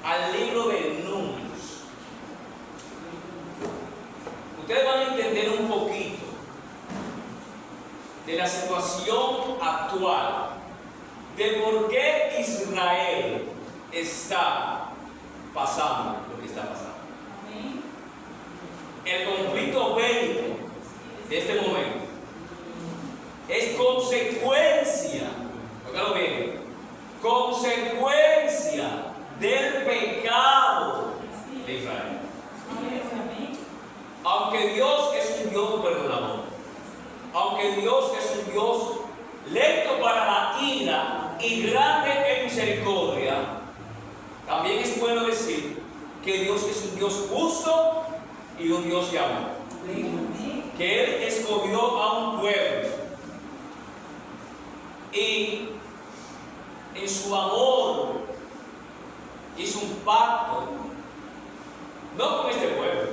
al libro de Números, ustedes van a entender un poquito de la situación actual, de por qué Israel está pasando lo que está pasando. El conflicto bélico de este momento es consecuencia, oígalo bien, consecuencia del pecado de Israel. Aunque Dios es un Dios perdonador, aunque Dios es un Dios lento para la ira y grande en misericordia, también es bueno decir que Dios es un Dios justo y un Dios de amor. Que Él escogió a un pueblo y en su amor hizo un pacto, no con este pueblo,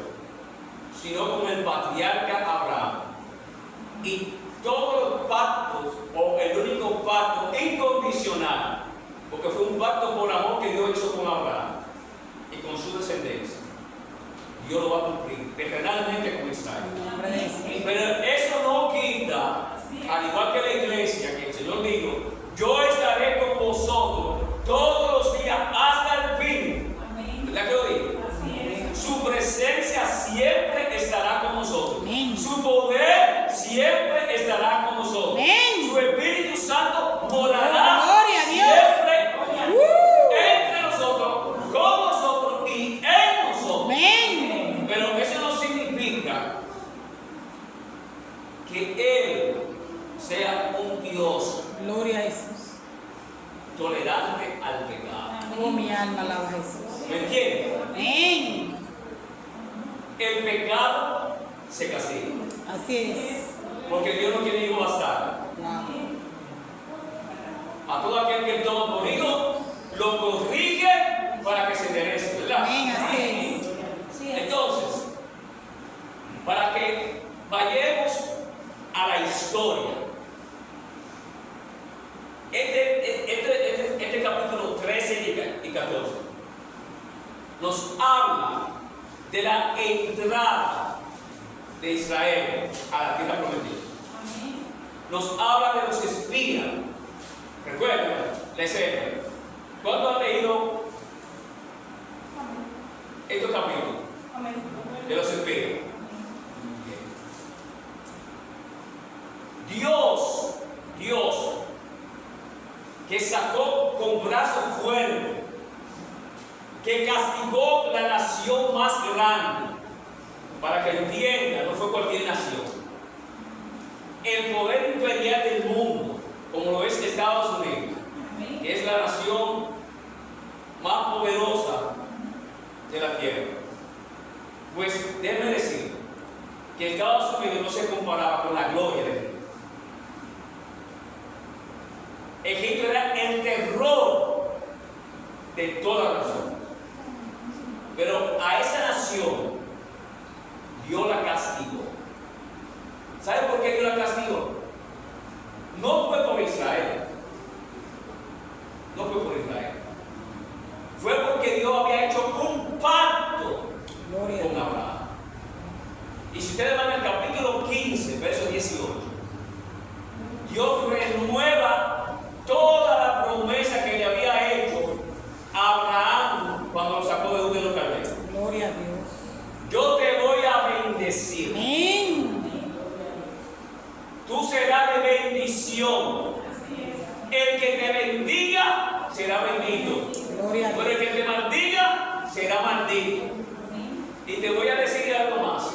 sino con el patriarca Abraham. Y todos los pactos, o el único pacto incondicional, porque fue un pacto por amor que Dios hizo con Abraham y con su descendencia, Dios lo va a cumplir terrenalmente con Israel. Pero eso no quita, al igual que la iglesia, que el Señor dijo: yo estaré con vosotros todos los días hasta el fin. ¿Verdad que lo digo? Su presencia siempre estará con nosotros. Amén. Su poder siempre estará con nosotros. Amén. Su Espíritu Santo morará siempre entre nosotros, con nosotros y en nosotros. Amén. Pero eso no significa que Él sea un Dios, gloria a Jesús, tolerante al pecado. Oh, mi alma alaba a Jesús. ¿Me entiendes? Amén. El pecado se castiga. Así es. Porque Dios no tiene hijo bastardo. A todo aquel que toma por hijo, lo corrige para que se enderece, ¿verdad? Amén, así es. Entonces, para que vayamos a la historia, este capítulo 13 y 14 nos habla de la entrada de Israel a la tierra prometida. Nos habla de los espías. Recuerden la escena. ¿Cuándo han leído estos capítulos? De los espías. Dios, que sacó con brazo fuerte, que castigó la nación más grande, para que entienda, no fue cualquier nación, el poder imperial del mundo, como lo es Estados Unidos, que es la nación más poderosa de la tierra. Pues déjeme decir que Estados Unidos no se comparaba con la gloria de Dios. Egipto era el terror de toda la nación. Pero a esa nación Dios la castigó. ¿Sabe por qué Dios la castigó? No fue por Israel. No fue por Israel. Fue porque Dios había hecho un pacto con Abraham. Y si ustedes van al capítulo 15, verso 18, Dios renueva toda la promesa que le había hecho a Abraham cuando lo sacó de Ur de los Caldeos. Gloria a Dios. Yo te voy a bendecir. Amén. Tú serás de bendición. El que te bendiga será bendito. Gloria a Dios. Pero el que te maldiga será maldito. Y te voy a decir algo más.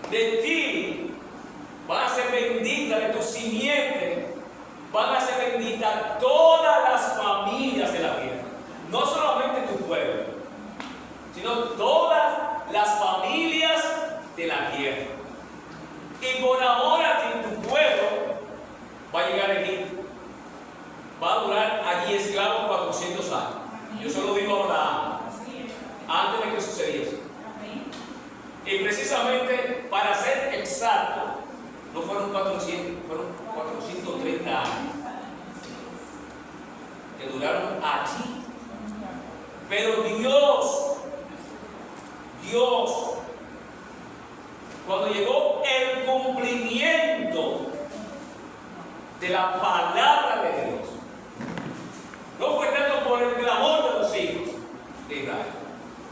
De ti van a ser benditas, de tu simiente van a ser benditas todas las familias de la tierra. No solamente tu pueblo, sino todas las familias de la tierra. Y por ahora que tu pueblo va a llegar a Egipto, va a durar allí esclavo 400 años. Yo solo digo a Abraham, antes de que sucediese. Y precisamente, para ser exacto, no fueron 400, fueron 430 años que duraron allí. Pero de la palabra de Dios. No fue tanto por el clamor de los hijos de Israel.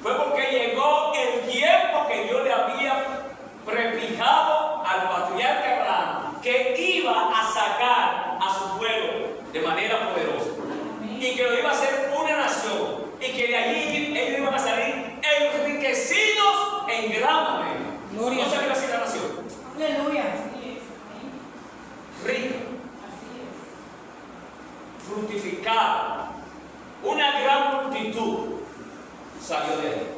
Fue porque llegó el tiempo que Dios le había prefijado al patriarca Abraham, que iba a sacar a su pueblo de manera poderosa. Y que lo iba a hacer una nación. Y que de allí ellos iban a salir enriquecidos en gran manera. Gloria. No se iba a hacer la nación. Aleluya. Rica. Fructificada. Una gran multitud salió de ahí.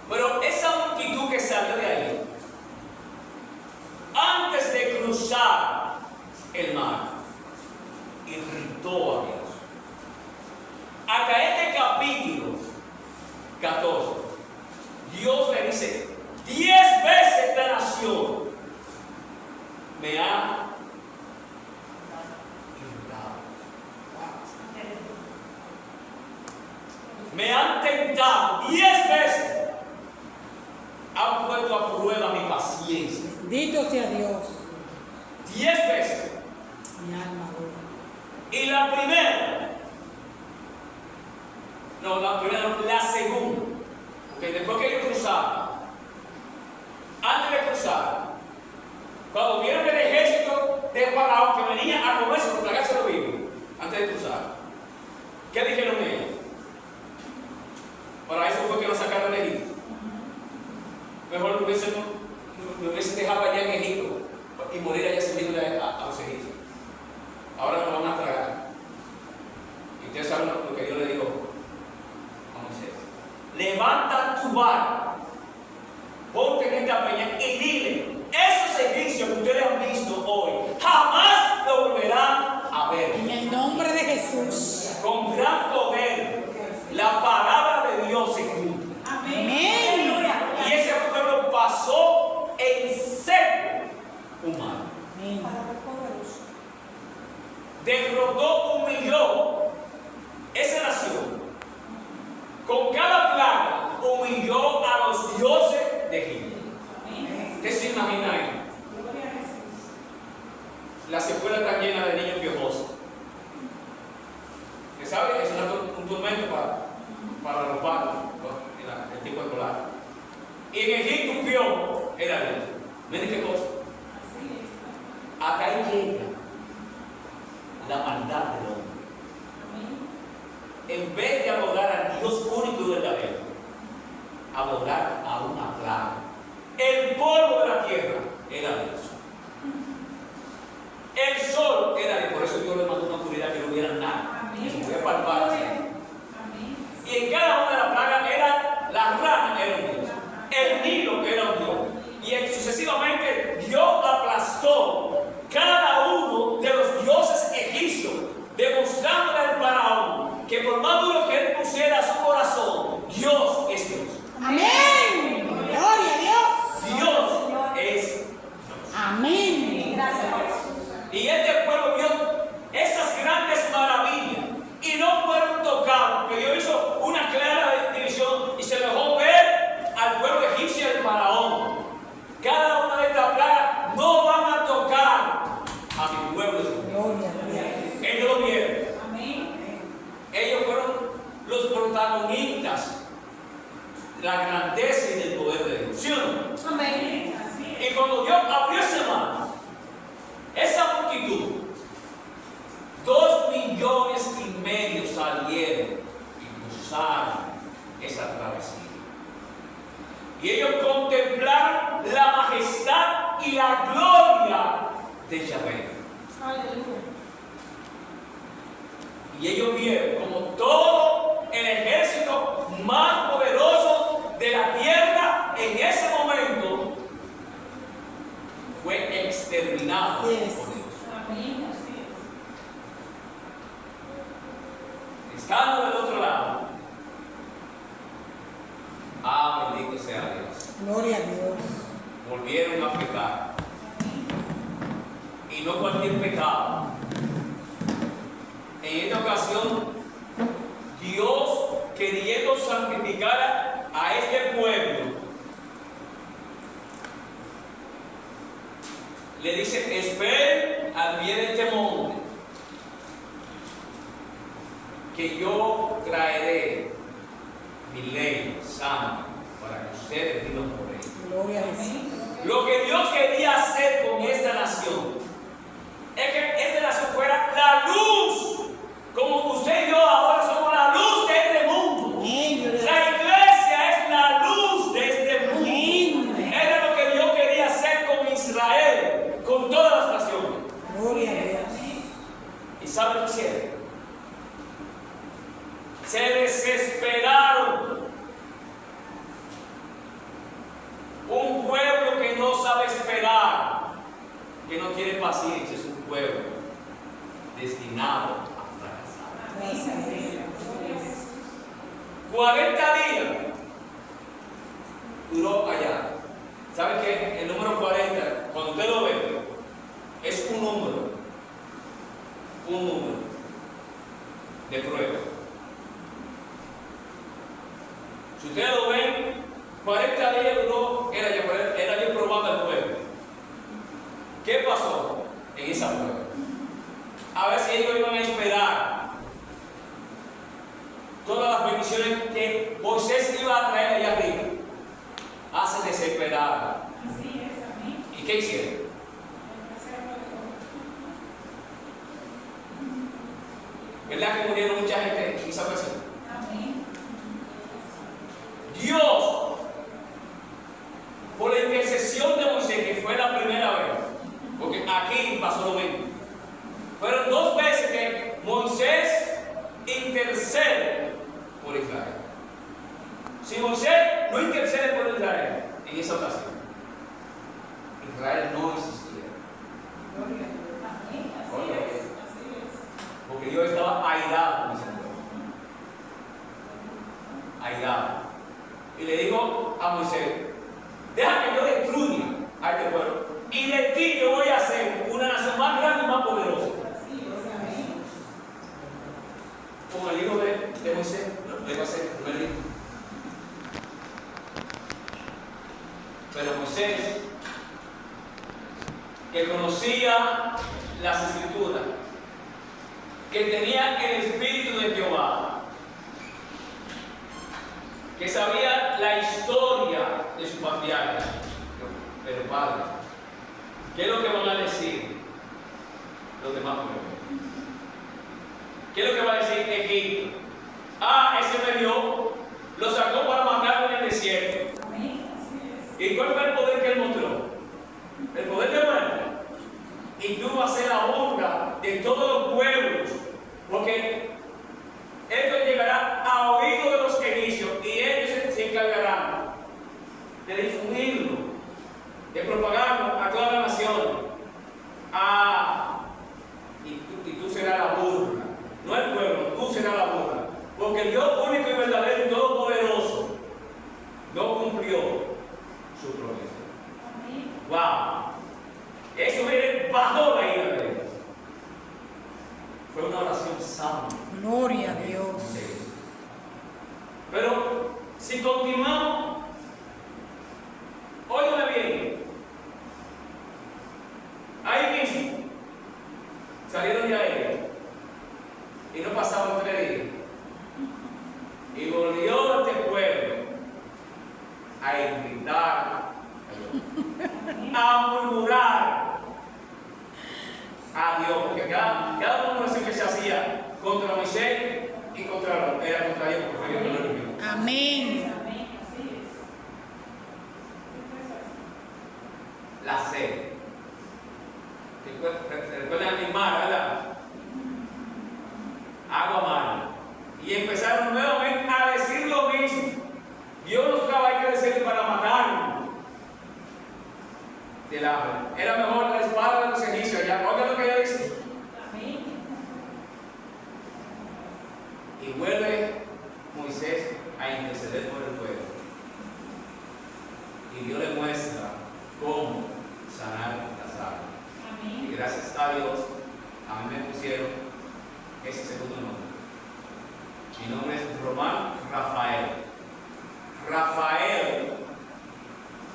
Pero esa multitud que salió de ahí, antes de cruzar el mar, irritó a Dios. Acá este capítulo 14, Dios le dice 10 veces esta nación me ha irritado. Me han tentado 10 veces. Han puesto a prueba mi paciencia. Bendito sea Dios. 10 veces. Mi alma adora. Y la primera, la segunda, porque después que ellos cruzaron, antes de cruzar, cuando vieron el ejército de Faraón que venía a comerse por tragarse los vivos, antes de cruzar, ¿qué dijeron ellos? Para eso fue que nos sacaron de Egipto. Mejor lo hubiesen dejado allá en Egipto y morir allá sirviéndole a los egipcios. Ahora nos van a tragar. Y ustedes saben lo que Dios le dijo a Moisés. Levanta tu vara, ponte en esta peña y dile, esos egipcios que ustedes han visto hoy, jamás lo volverán a ver. En el nombre de Jesús. Con gran poder, la palabra de Dios se cumple. Amén. Y ese pueblo pasó en seco humano. Amén. Derrotó, humilló esa nación. Con cada plaga humilló a los dioses de Egipto. ¿Usted se imagina ahí? La escuela está llena de niños piojosos. ¿Usted sabe? Es un tormento para los padres, el tipo escolar. Y en Egipto un piojo era Dios. Miren qué cosa. Acá llega la maldad del hombre. En vez de adorar al Dios único y verdadero, adorar a una plaga. El polvo de la tierra era Dios. El sol era Dios. Por eso Dios le mandó una oscuridad que no hubiera nada. Que se podía palpar. Y en cada una de las plagas era la rana era un Dios. El Nilo era un Dios. Y sucesivamente Dios aplastó cada uno de los dioses egipcios, demostrándole al faraón que por más duro que él pusiera su corazón, Dios es Dios. Amén. Gloria a Dios. Dios es Dios. Amén. Gracias. Y este pueblo vio esas grandes maravillas y no fueron tocados, porque Dios hizo una clara división y se dejó ver al pueblo egipcio y al faraón. Cada una de estas plagas no van a tocar a mi pueblo. Gloria a Dios. Ellos lo vieron. Ellos fueron los protagonistas de la grandeza y del poder de Dios. ¿Sí o no? Amén. Y cuando Dios abrió ese mar, esa multitud, 2,5 millones salieron y cruzaron esa travesía. Y ellos contemplaron la majestad y la gloria de Yahvé. Aleluya. Y ellos vieron como todo el ejército más poderoso de la tierra en ese momento fue exterminado por Dios. Estando del otro lado, bendito sea Dios, Gloria a Dios. volvieron a pecar. Y no cualquier pecado. En esta ocasión, Dios, queriendo santificar a este pueblo, le dice: esperen al pie de este monte que yo traeré mi ley santa para que ustedes vivan por ella. Gloria a Dios. Lo que Dios quería hacer con esta nación es que esta nación fuera la luz, como usted y yo ahora somos la luz de este mundo. La iglesia es la luz de este mundo. Era lo que Dios quería hacer con Israel, con todas las naciones. Gloria a Dios. ¿Y saben lo que hicieron? Se desesperaron. Un pueblo que no sabe esperar, que no tiene paciencia, es un pueblo destinado a fracasar. Gracias a Dios. 40 días duró allá. ¿Sabe qué? El número 40, cuando usted lo ve, es un número de prueba. Si ustedes lo ven, 40 días duró, era yo probando al pueblo. ¿Qué pasó en esa prueba? A ver si ellos iban a esperar todas las bendiciones que Moisés iba a traer allá arriba. Se desesperaron. ¿Y qué hicieron? ¿Verdad que murieron mucha gente en esa ocasión? Dios, por la intercesión de Moisés, que fue la primera vez, porque aquí pasó lo mismo. Fueron 2 veces que Moisés intercede por Israel. Si Moisés no intercede por Israel en esa ocasión, Israel no existiera. Porque Dios estaba airado con ese pueblo. Airado. Y le dijo a Moisés: deja que yo destruya a este pueblo, y de ti yo voy a hacer una nación más grande y más poderosa. Como el hijo de Moisés, le va a hacer un hijo. Pero Moisés, que conocía las escrituras, que tenía el espíritu de Jehová, que sabía la historia de su patriarca. Pero padre, ¿qué es lo que van a decir los demás pueblos? ¿Qué es lo que va a decir Egipto? Ese me dio, lo sacó para matarlo en el desierto. ¿Y cuál fue el poder que él mostró? El poder de muerte. Y tú vas a ser la honra de todos los pueblos, porque esto llegará a oídos de los egipcios y ellos se encargarán de difundirlo, de propagarlo a todas las naciones. Y tú serás la burla, no el pueblo, tú serás la burla, porque el Dios único y verdadero y todopoderoso no cumplió su promesa. ¡Wow! Eso viene bajo la ira de Dios. Fue una oración santa. Gloria a Dios. Sí. Pero si continuamos, óigame bien, ahí mismo salieron de ahí y no pasaban 3 días y volvió este pueblo a gritar, a murmurar a Dios, porque cada murmuración que se hacía contra Moisés y contra Dios, porque Dios no lo permitió. Amén. La sed. ¿Recuerdan el mar, verdad? Agua amarga. Y empezaron nuevamente a decir lo mismo. Dios nos traba, hay que decirle, para matarnos del hambre. Era mejor la espada de los egipcios allá. Oigan lo que ella dice. Y vuelve Moisés a interceder por el pueblo. Y Dios le muestra cómo sanar las almas. Y gracias a Dios, a mí me pusieron ese segundo nombre. Mi nombre es Román Rafael. Rafael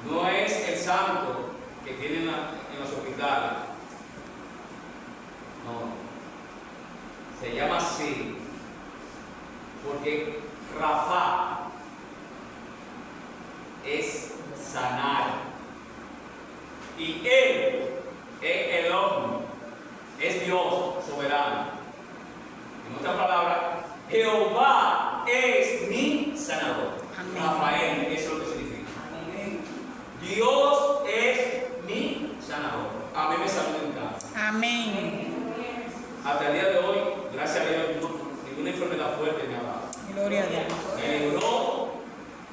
no es el santo que tienen en los hospitales, Porque Rafa es sanar. Y Él es Elohim, es Dios soberano. En otras palabras, Jehová es mi sanador. Amén. Rafael, eso es lo que significa. Dios es mi sanador. A mí me saluda en casa. Amén. Hasta el día de hoy, gracias a Dios, ninguna enfermedad fuerte me ha dado. Gloria a Dios. Me libró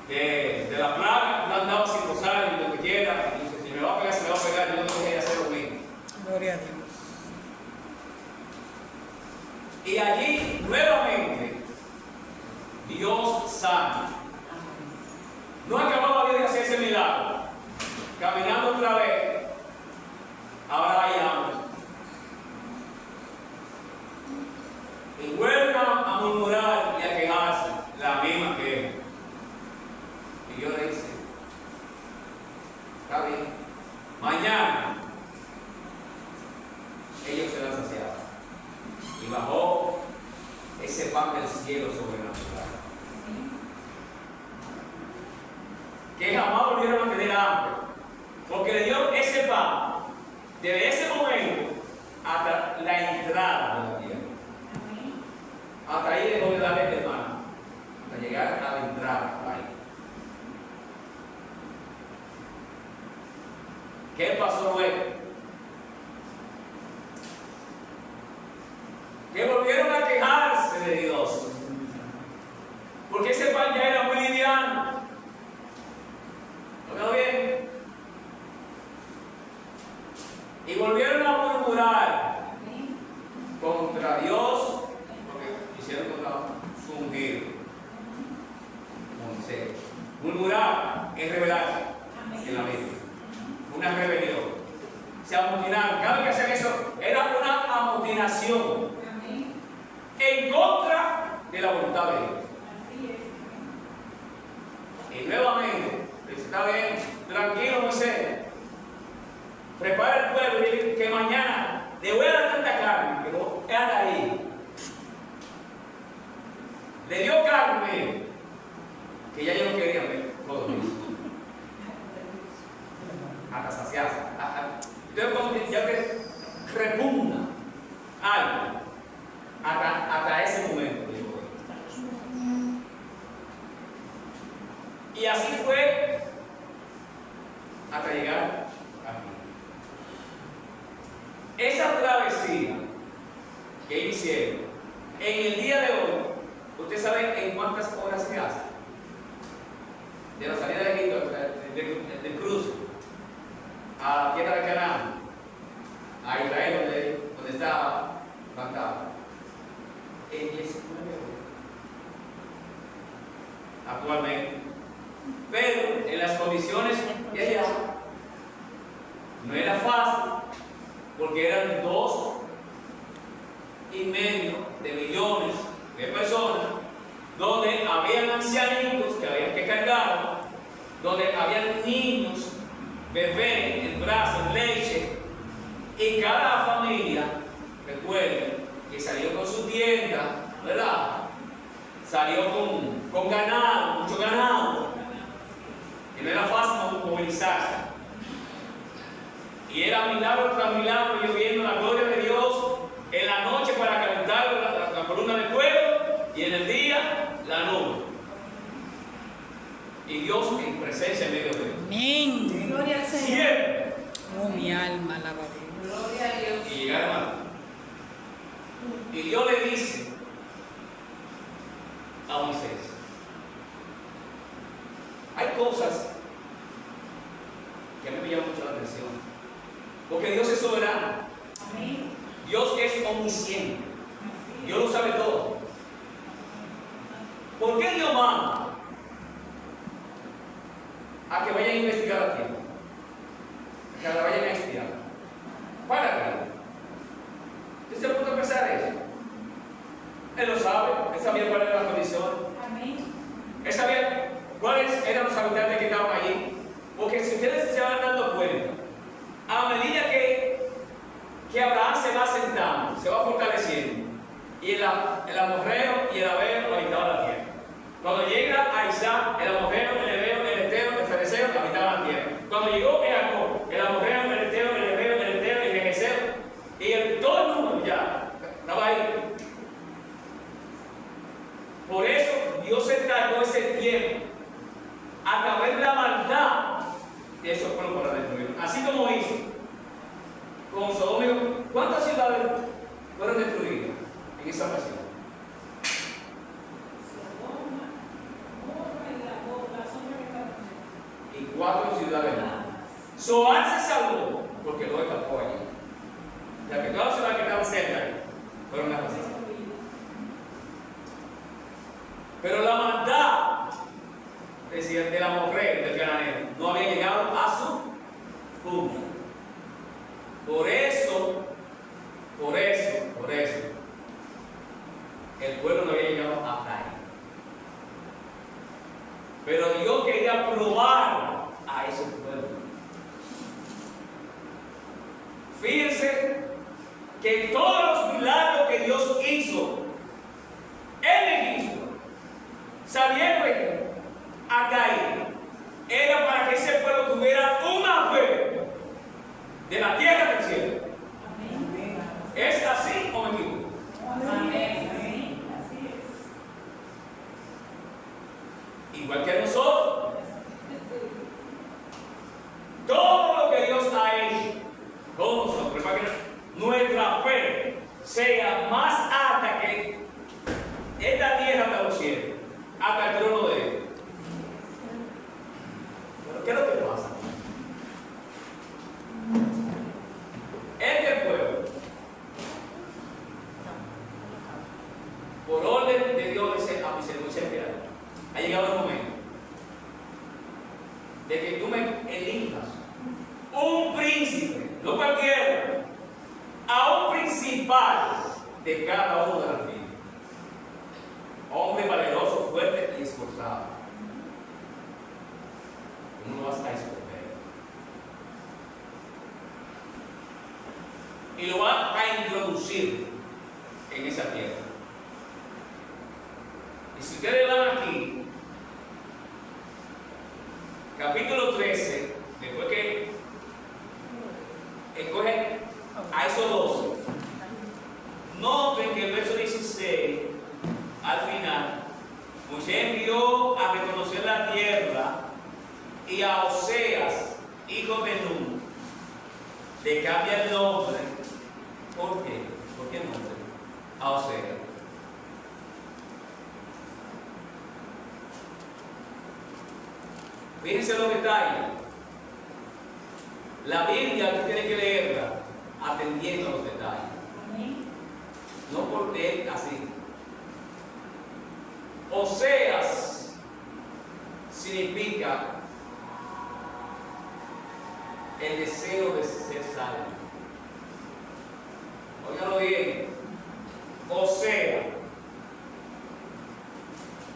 de la plaga, no andaba sin rosario, ni lo que quiera. Y dice, si me va a pegar, se me va a pegar, yo no tengo que hacer lo mismo. Gloria a Dios. Y allí, nuevamente, Dios sana. No acababa de hacer ese milagro. Caminando otra vez, ahora hay hambre. Y vuelven a murmurar y a quejarse, la misma que él. Y Dios le dice, está bien, mañana ellos serán saciados. Y bajó ese pan del cielo sobrenatural. Que jamás volvieron a tener hambre. Porque le dio ese pan desde ese momento hasta la entrada de la tierra. Hasta ahí dejó de darle el hermano. Hasta llegar a la entrada. Ahí. ¿Qué pasó luego? Que volvieron a quejarse de Dios. Porque ese pan ya era muy liviano. ¿Lo veo bien? Y volvieron a murmurar contra Dios, porque hicieron contra su ungido, Moisés. Murmurar es rebelarse en la Biblia. Una rebelión. Se amotinaron. Cada vez que hacían eso, era una amotinación en contra de la voluntad de Dios. Y nuevamente, dice, está bien, tranquilo Moisés, prepara el pueblo y dile que mañana le voy a dar tanta carne, pero anda ahí. Le dio carne, que ya yo no quería ver todo eso. Hasta saciarse. Entonces, cuando ya que repugna algo, hasta ese momento. Y así fue hasta llegar aquí. Esa travesía que ellos hicieron en el día de hoy, ¿usted sabe en cuántas horas se hace? De la salida de Egipto, del cruce a la tierra de Canaán, a Israel, donde estaba plantado, en 19 horas. Actualmente. Pero en las condiciones de allá no era fácil, porque eran 2,5 millones de personas, donde habían ancianitos que habían que cargar, donde habían niños, bebés en brazos, leche, y cada familia, recuerden, que salió con su tienda, ¿verdad? Salió con ganado, mucho ganado. Y no era fácil movilizarse. Y era milagro tras milagro, yo viendo la gloria de Dios en la noche para calentar la columna del fuego y en el día la nube. Y Dios en presencia en medio de ellos. Amén. Gloria al Señor. Siempre. Oh, mi alma alaba a Dios. Gloria a Dios. Y llegaron. Y Dios le dice a Moisés, hay cosas que a mí me llaman mucho la atención, porque Dios es soberano. Amén. Dios es omnisciente. Dios lo sabe todo. ¿Por qué Dios manda a que vayan a investigar la tierra? Que la vayan a estudiar. ¿Para qué? ¿Usted se puede pensar eso? Él lo sabe. Él sabía cuáles eran las condiciones. Amén. Él sabía cuáles eran los habitantes que estaban allí. Porque si ustedes se van dando cuenta, a medida que Abraham se va sentando, se va fortaleciendo, y el amorreo y el abel habitaban la tierra. Por eso Dios se tardó ese tiempo a caber la maldad de esos pueblos para destruirlos. Así como hizo con Sodoma y Gomorra. ¿Cuántas ciudades fueron destruidas en esa ocasión? Y 4 ciudades más. Zoar se salvó porque no escapó allí. Ya que todas las ciudades que estaban cerca fueron arrasadas. Pero la maldad, decía, de la mujer del cananeo no había llegado a su punto. Por eso, el pueblo no había llegado hasta ahí. Pero Dios quería probar a ese pueblo. Fíjense que todos los milagros que Dios hizo en Egipto, sabiendo que acá era para que ese pueblo tuviera una fe de la tierra del cielo. Amén. ¿Es así o me equivoco? Amén. Así es. Igual que nosotros. Todo lo que Dios ha hecho con nosotros, para que nuestra fe sea más alta que esta tierra hasta los cielos, hasta el trono de Él. ¿Pero qué es lo que pasa? Este pueblo, por orden de Dios, dice a Moisés, ha llegado el momento de que tú me elijas un príncipe, no cualquiera, a un principal de cada uno de las tribus. Hombre valeroso, fuerte y esforzado. Tú no vas a escoger. Y lo va a introducir en esa tierra. Y si ustedes van aquí, capítulo 13, después que escogen a esos 12, noten que el verso 16, al final, Moisés envió a reconocer la tierra y a Oseas, hijo de Nun, le cambia el nombre. ¿Por qué? ¿Por qué nombre? A Oseas. Fíjense los detalles. La Biblia tú tienes que leerla atendiendo a los detalles. No por leer así. Oseas significa el deseo de ser salvo. Óigalo bien. Osea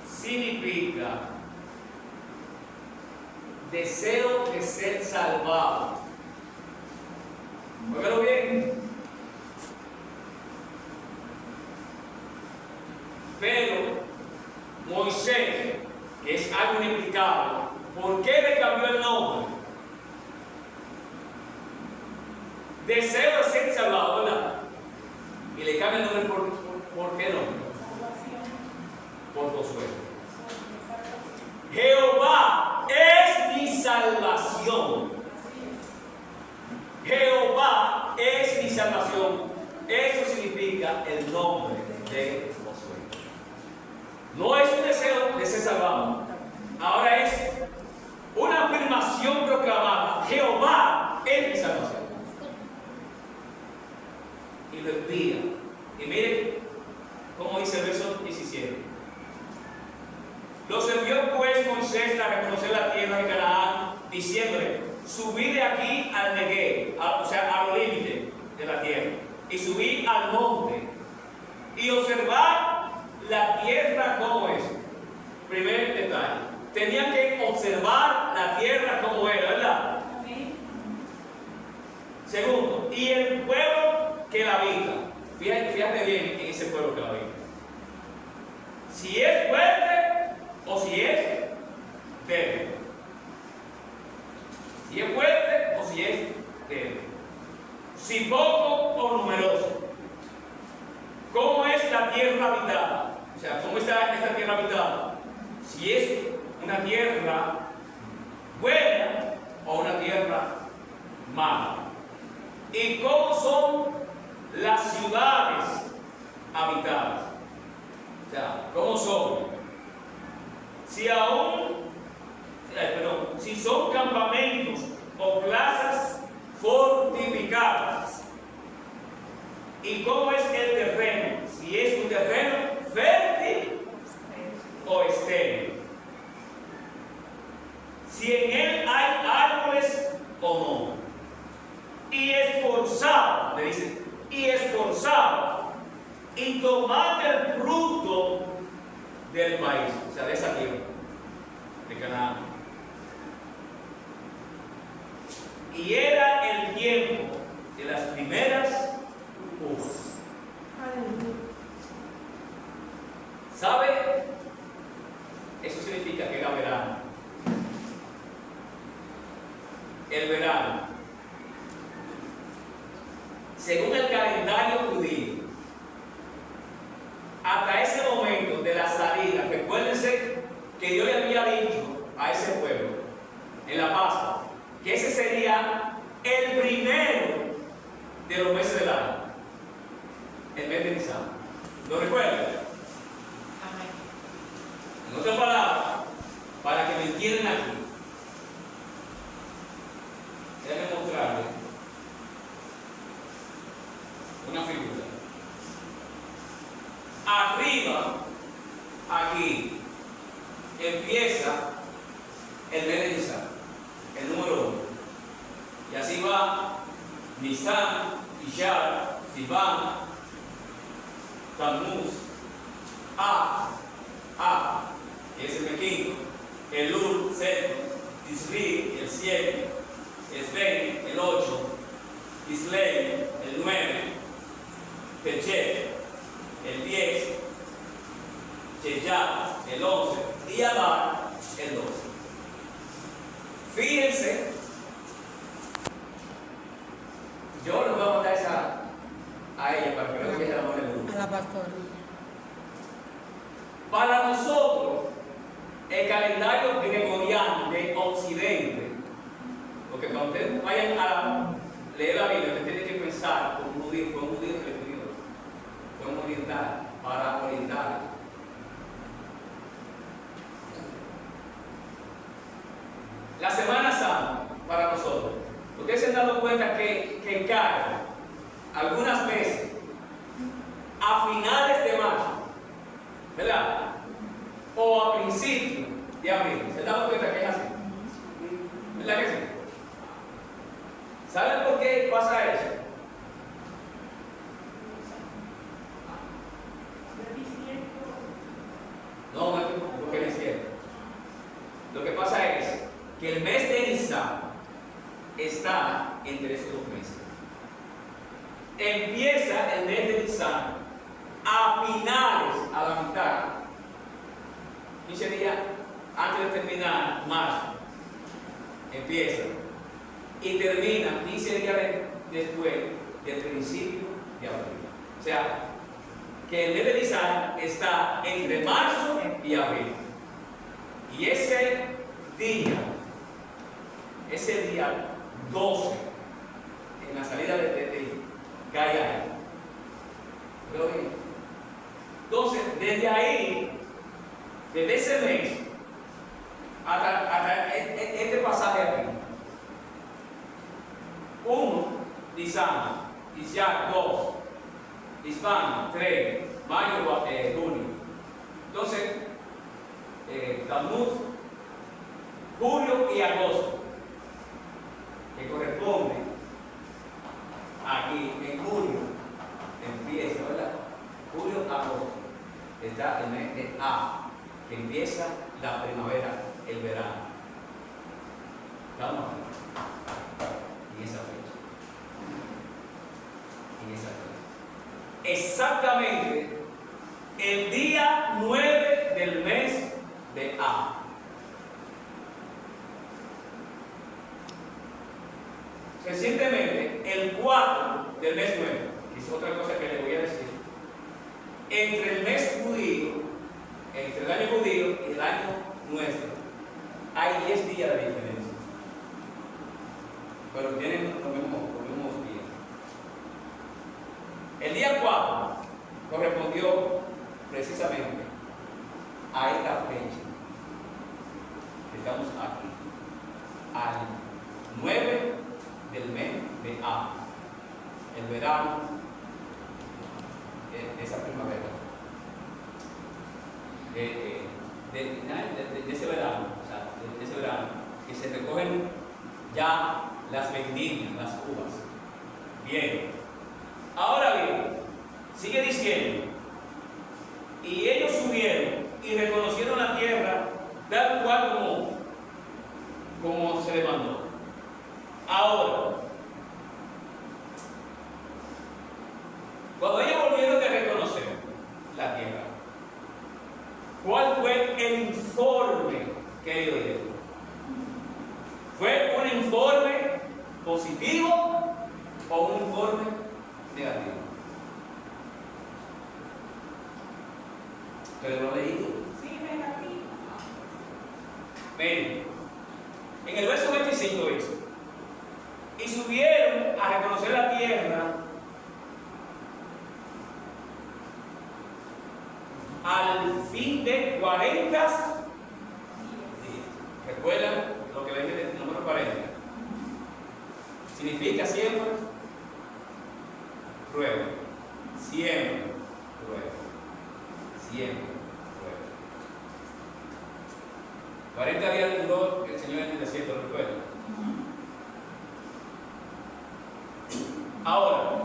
significa deseo de ser salvado. Óigalo bien. Pero Moisés, que es algo inexplicable, ¿por qué le cambió el nombre? Deseo de ser salvado, ¿verdad? Y le cambia el nombre ¿por qué nombre? Por Josué. Jehová es mi salvación. Jehová es mi salvación. Eso significa el nombre de Josué. No es un deseo de ser salvado. Ahora es una afirmación proclamada. Jehová es mi salvación. Y lo envía. Y miren cómo dice el verso 17. Los envió pues Moisés a reconocer la tierra de Canaán, diciéndole: subí de aquí al Negev, o sea, a los límites de la tierra, y subí al monte, y observar la tierra como es. Primer detalle. Tenían que observar la tierra como era, ¿verdad? Segundo, y el pueblo que la habita. Fíjate bien en ese pueblo que la habita. Si es fuerte o si es débil. Si es fuerte o si es débil. Si poco o numeroso. ¿Cómo es la tierra habitada? O sea, ¿cómo está esta tierra tierra habitada, si es una tierra buena o una tierra mala. ¿Y cómo son las ciudades habitadas? O sea, ¿cómo son? Si son campamentos o plazas fortificadas. ¿Y cómo es el terreno? Si es un terreno fértil o estéril. Si en él hay árboles o no. Y esforzado, le dice, y esforzado, y tomar el fruto del país, o sea, de esa tierra, de Canaán. Y era el tiempo de las primeras uvas. ¿Sabe? Eso significa que era verano. El verano, según el calendario judío, hasta ese momento de la salida, recuérdense que Dios le había dicho a ese pueblo en la Pascua que ese sería el primero de los meses del año, el mes de Nisan. ¿Lo recuerdan? En otras palabras, para que me entiendan aquí, déjenme mostrarles una figura. Arriba, aquí, empieza el mes de Nisan, el número 1. Y así va Nisan, Iyar, Sivan, Tammuz, que es el pequeño, Elul, sexto, Tisri, el 7, Esben, el 8, Isley, el 9, Pechet, el 10, Cheyat, el 11, y Adar, el 12. Fíjense, yo les voy a mandar esa a ella para que vean que ella la pone en el grupo. A la pastora. Para nosotros, el calendario gregoriano de Occidente, porque cuando ustedes vayan a leer la Biblia, ustedes tienen que pensar como un judío, fue un judío que escribió, fue un oriental, para orientar. La Semana Santa, para nosotros, ustedes se han dado cuenta que cae algunas veces a finales de marzo, ¿verdad? O a principios de abril. ¿Se han dado cuenta que es así? ¿Verdad que sí? ¿Saben por qué pasa eso? No, no es porque no es cierto. Lo que pasa es que el mes de Nisan está entre esos 2 meses. Empieza el mes de Nisan a finales, a la mitad, 15 días antes de terminar marzo, empieza y termina 15 días después del principio de abril. O sea, que el mes de Nisan está entre marzo y abril. Y ese día 12, en la salida de Gaia. ¿Lo ven? Entonces, desde ahí, desde ese mes, hasta este pasaje aquí, 1, Nisan, Iyar, 2, Isfán, 3, mayo, junio. Entonces, Tammuz, julio y agosto, que corresponde aquí en julio, empieza, ¿verdad? Julio, agosto, está el mes de que empieza la primavera, el verano. Estamos en esa fecha. En esa fecha. Exactamente el día 9 del mes de Recientemente, el 4 del mes 9, que es otra cosa que le voy a decir, entre el mes judío, entre el año judío y el año nuestro hay 10 días de diferencia. Pero tienen los mismos días. El día 4 correspondió precisamente a esta fecha. Estamos aquí, al 9 del mes de Av, el verano de esa primavera, de ese verano, o sea, de ese verano, que se recogen ya las vendimias, las uvas. Bien, ahora bien, sigue diciendo, y ellos subieron y reconocieron la tierra tal cual como se le mandó. Ahora, cuando ellos volvieron a reconocer la tierra, ¿cuál fue el informe que ellos dieron? ¿Fue un informe positivo o un informe negativo? ¿Ustedes lo han leído? Sí, negativo. Miren, en el verso 25 dice: y subieron a reconocer la tierra al fin de 40 días. ¿Recuerdan lo que le dije del número 40? Significa siempre prueba. Siempre prueba. Siempre prueba. 40 días duró el Señor en el desierto, ¿lo recuerdan? Ahora,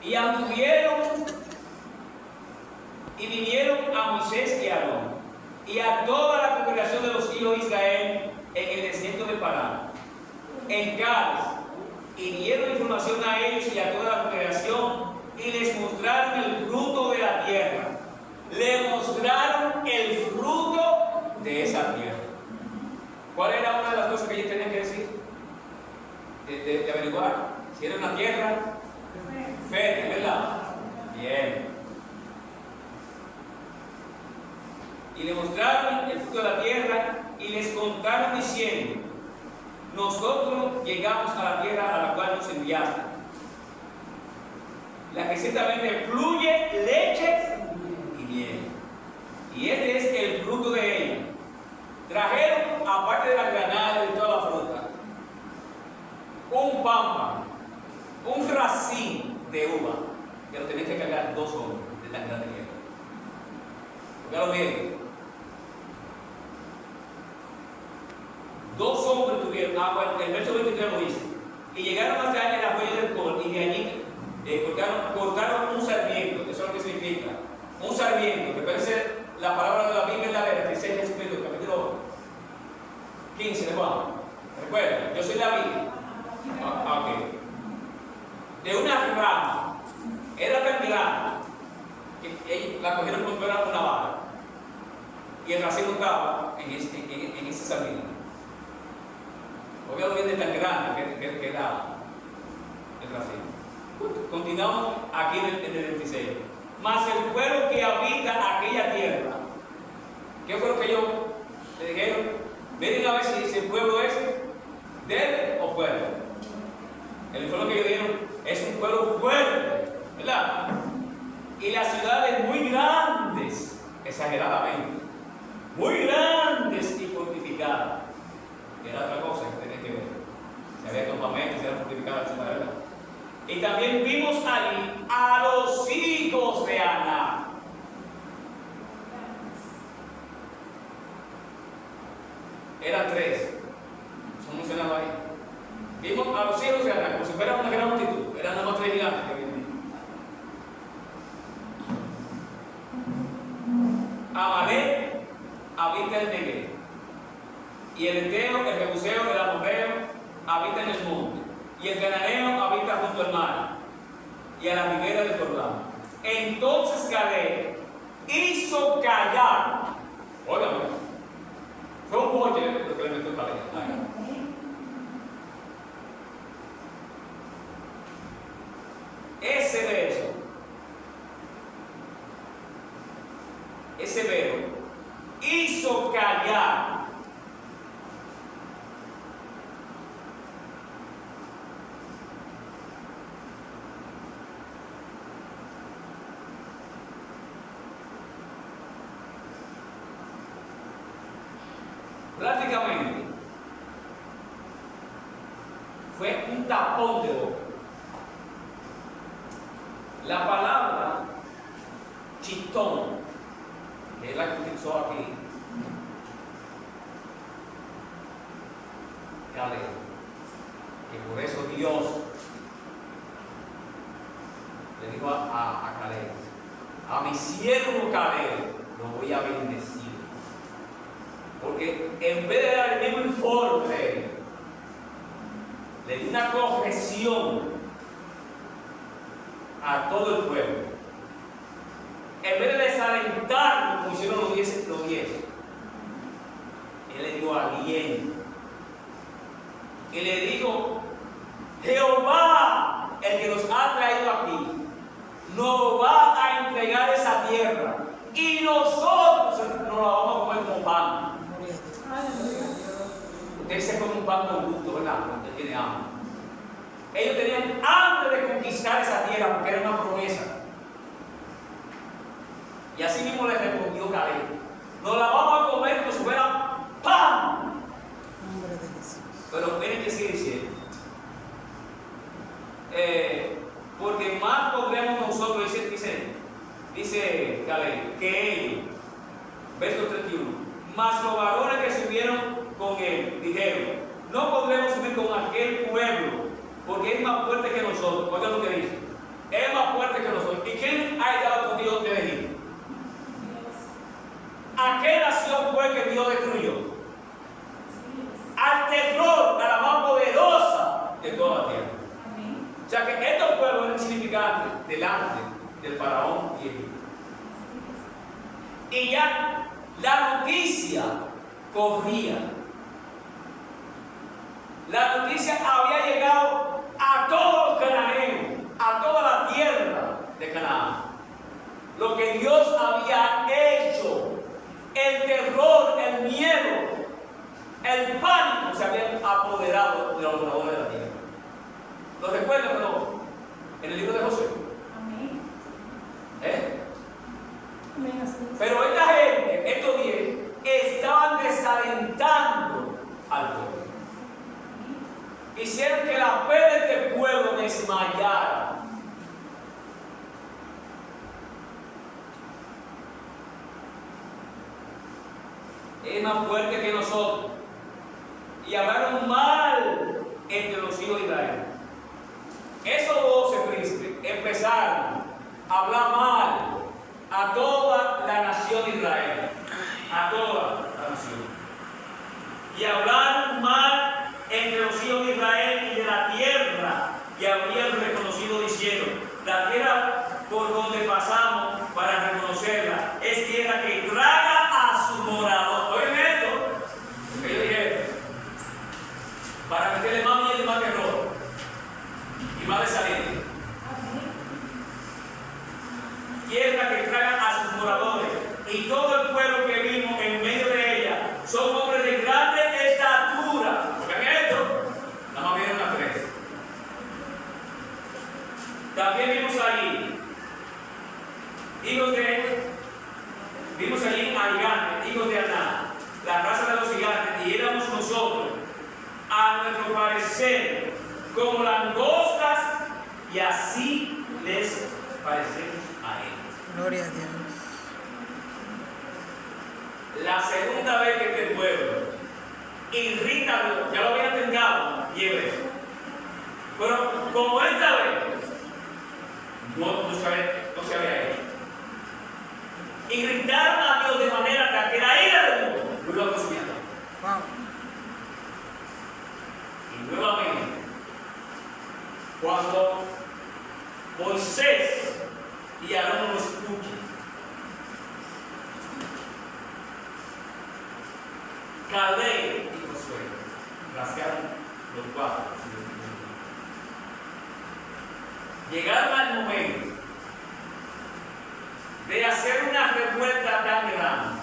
y anduvieron y vinieron a Moisés y a Aarón y a toda la congregación de los hijos de Israel en el desierto de Parán, en Cádiz, y dieron información a ellos y a toda la congregación y les mostraron el fruto de la tierra. Le mostraron el fruto de esa tierra. ¿Cuál era una de las cosas que ellos tenían que decir? De averiguar si era una tierra fértil, ¿verdad? Bien. Y le mostraron el fruto de la tierra y les contaron diciendo: nosotros llegamos a la tierra a la cual nos enviaste, la que ciertamente fluye leche y miel, y este es el fruto de ella. Trajeron, aparte de la granada y de toda la fruta, un pámpano, un racimo de uva, que lo tenían que cargar 2 hombres de tan grande que era. Póngalo bien. 2 hombres tuvieron, el verso 23 lo dice, y llegaron hasta el arroyo del Col, y de allí cortaron un sarmiento. Eso es lo que significa un sarmiento, que puede ser la palabra de la Biblia verdadera, que dice Jesucristo, capítulo 15 de Juan. Recuerda, yo soy la Biblia. Okay. De una rama, era tan grande que ellos la cogieron como si fuera una vara, y el racimo estaba en ese sarmiento. Obviamente tan grande que era el racimo. Continuamos aquí en el 26. Mas el pueblo que habita aquella tierra, ¿qué fue lo que ellos le dijeron? Miren a ver si el pueblo es débil o fuerte. El pueblo que ellos dijeron es un pueblo fuerte, ¿verdad? Y las ciudades muy grandes, exageradamente, muy grandes y fortificadas. Era otra cosa que tenía que ver. Si había campamentos, si era fortificada la ciudad, ¿verdad? Y también vimos allí a los hijos de Aná. Eran 3. Son mencionados ahí. Vimos a los hijos de Aná como si fuera una gran multitud. Eran nada más 3 gigantes que vivían. Amalek habita en Negev, y el Eteo, el Jebuseo, el Amorreo habita en el monte, y el Cananeo habita junto al mar y a la ribera del Jordán. Entonces Caleb hizo callar, óigame, fue un boche lo que le metió Caleb. Ese verso, ese hizo callar. Prácticamente fue un tapón de boca. La palabra chitón, que es la que utilizó aquí, Caleb, que por eso Dios le dijo a Caleb: a mi siervo Caleb lo voy a bendecir. Porque en vez de dar el mismo informe, le di una corrección a todo el pueblo. En vez de desalentarlo como hicieron los 10, él le dio aliento. Y le dijo: Jehová, el que nos ha traído aquí, nos va a entregar esa tierra y nosotros nos la vamos a comer como pan. Usted se come un pan con gusto, ¿verdad? Cuando usted tiene hambre. Ellos tenían hambre de conquistar esa tierra porque era una promesa. Y así mismo le respondió Caleb: nos la vamos a comer como si fuera pan. Pero miren que sigue diciendo. Porque más podremos nosotros, dice Caleb, que ellos. Verso 31. Mas los varones que subieron con él dijeron: no podremos subir con aquel pueblo, porque es más fuerte que nosotros. Oigan lo que dice: es más fuerte que nosotros. ¿Y quién ha estado contigo de venir? ¿A qué nación fue que Dios destruyó? Al terror, a la más poderosa de toda la tierra. O sea que estos pueblos eran insignificantes delante del faraón y Egipto. Y ya la noticia corría. La noticia había llegado a todos los cananeos, a toda la tierra de Canaán. Lo que Dios había hecho, el terror, el miedo, el pánico se habían apoderado de los moradores de la tierra. ¿Lo recuerdan o no? En el libro de Josué. Amén. Pero esta gente, estos 10, estaban desalentando al pueblo. Hicieron que la fe de este pueblo desmayara. Es más fuerte que nosotros. Y hablaron mal entre los hijos de Israel. Esos 12 príncipes empezaron a hablar mal a toda la nación de Israel. A toda la nación. Y hablaron mal entre los hijos de Israel y de la tierra que habían reconocido, diciendo: la tierra por donde pasamos para reconocerla es tierra que traga a su morador. Oigan esto, lo que yo dije, para meterle más miedo y más terror y más desaliento. Tierra que traga a sus moradores, y todo el pueblo que vimos en medio de ella son hombres de grande estatura. Oigan esto, nada más vieron las 3. También vimos allí vimos allí a gigantes, hijos de Aná, la raza de los gigantes, y éramos nosotros, a nuestro parecer, como langostas, y así les parecemos a ellos. Gloria a Dios. La segunda vez que este pueblo irrita a Dios, ya lo había tentado, lleve eso. Pero como esta vez, no se había hecho. Y gritaron a Dios de manera tal que la ira de Dios lo iba consumiendo. Wow. Y nuevamente, cuando Moisés y Aarón lo escuchan, Caleb y Josué rasgaron los 4. Llegaron al momento de hacer una revuelta tan grande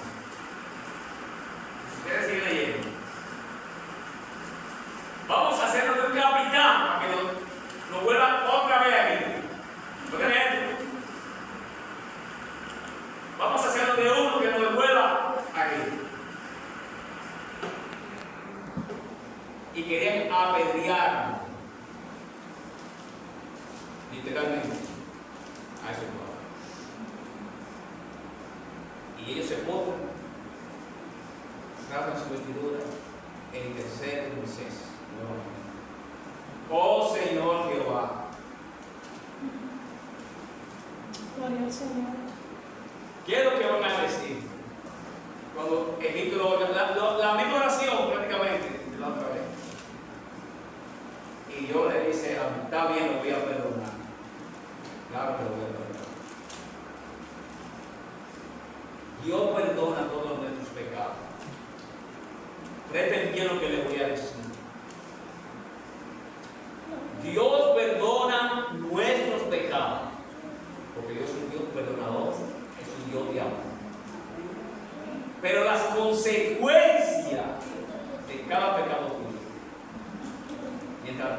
querían apedrearlo. Literalmente, a ese pueblo. Y ellos se postran, rasgan su vestidura e interceden Moisés nuevamente. Oh Señor Jehová. Gloria al Señor. ¿Qué es lo que van a decir? Cuando Egipto la misma oración prácticamente de la otra vez. Y yo le dice, está bien, lo voy a perdonar. Claro que lo voy a perdonar. Dios perdona todos nuestros pecados. Presten bien lo que les voy a decir. Dios perdona nuestros pecados. Porque Dios es un Dios perdonador, es un Dios de amor. Pero las consecuencias de cada pecado tuyo, mientras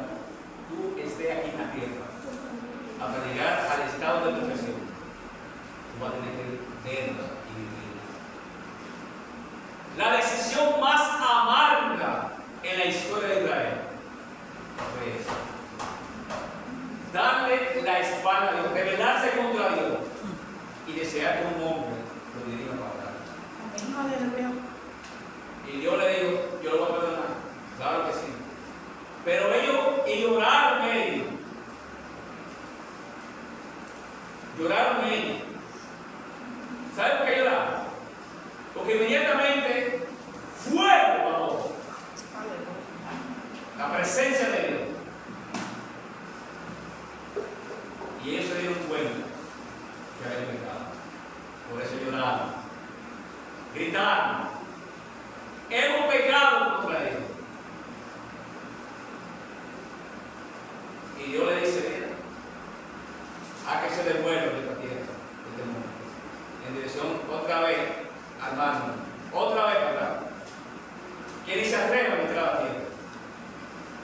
tú estés aquí en la tierra, hasta llegar al estado de perfección, tú vas a tener que verlas y vivirlas. La decisión más amarga en la historia de Israel fue esa: darle la espalda a Dios, rebelarse contra Dios y desear que un hombre lo dirija para atrás. Aleluya. Y Dios le dijo, yo lo voy a perdonar. Claro que sí. Pero ellos lloraron ellos. Lloraron ellos. ¿Saben por qué lloraron? Porque inmediatamente fuego bajó. La presencia de Dios. Y ellos se dieron cuenta que había pecado. Por eso lloraron. Gritaron. Hemos pecado contra Dios. Y Dios le dice, mira, a que se devuelva de esta tierra, de este mundo, en dirección otra vez al mar, otra vez para atrás. Que ni se atrevan a entrar a la tierra.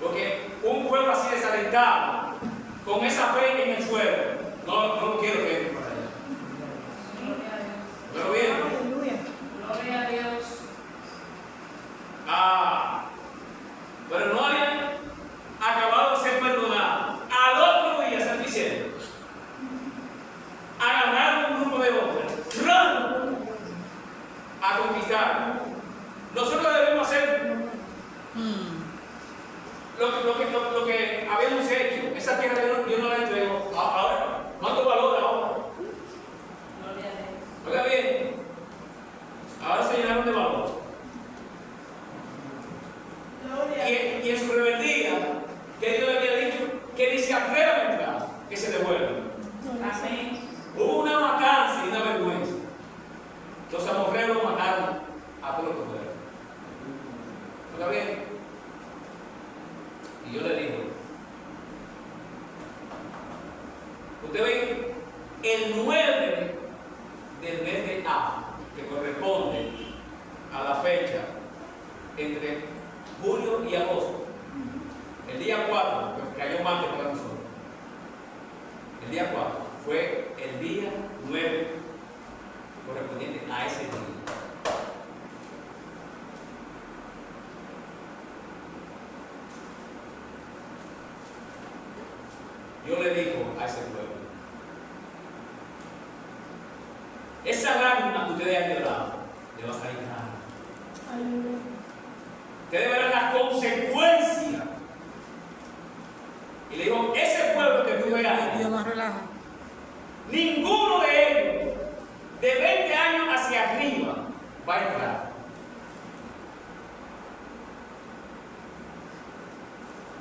Porque un pueblo así desalentado, con esa peña en el suelo, no quiero que entre para allá. ¿Pero bien? Aleluya. Gloria a Dios. Pero no habían acabado de ser perdonados. Al otro día, ¿saben qué hicieron? Agarraron un grupo de hombres a conquistar. Nosotros debemos hacer lo que habíamos hecho. Esa tierra yo no la entrego. Ahora, ¿cuánto valor ahora? Gloria a Dios. Oiga bien, ahora se llenaron de valor. Y en su rebeldía, que Dios le había dicho que ni se atrevan a entrar, que se devuelvan. Amén. Hubo una matanza y una vergüenza. Los amorreos mataron a todos los que fueron. Oiga bien, y yo le digo, usted ve el 9 del mes de Ab, que corresponde a la fecha entre julio y agosto. El día 4, que cayó martes para nosotros. El día 4 fue el día 9 correspondiente a ese día. Yo le digo a ese pueblo, esa lágrima que ustedes han llorado le va a salir cara. Aleluya. Ustedes verán las consecuencias. Y le digo, ese pueblo que tú ves ahí, Dios más relaja. ninguno de ellos, de 20 años hacia arriba, va a entrar.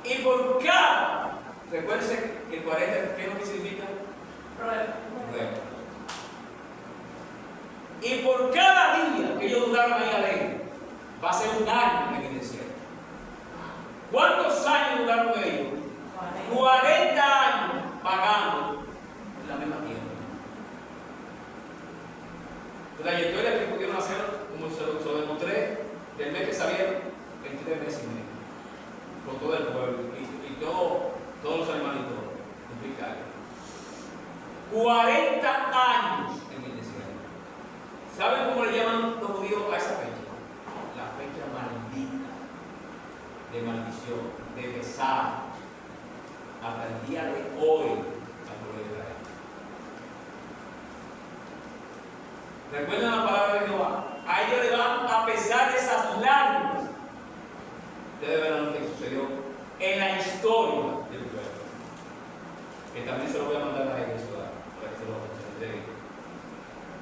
Y por cada, recuérdense que el 40, ¿qué es lo que significa? Prueba. Prueba. Y por cada día que ellos duraron ahí adentro, va a ser un año en el desierto. ¿Cuántos años duraron ellos? 40 años pagando la misma tierra. La trayectoria que pudieron hacer, como se lo demostré, del mes que salieron, 23 meses y medio, con todo el pueblo y todos los animalitos implicados. 40 años en el desierto. ¿Saben cómo le llaman los judíos a esa fecha? La fecha maldita de maldición, de pesar, hasta el día de hoy, al pueblo de Israel. Recuerden la palabra de Jehová. A ellos le van a pesar esas lágrimas. Ustedes verán lo que sucedió en la historia del pueblo. Que también se lo voy a mandar a ellos para que se lo entreguen.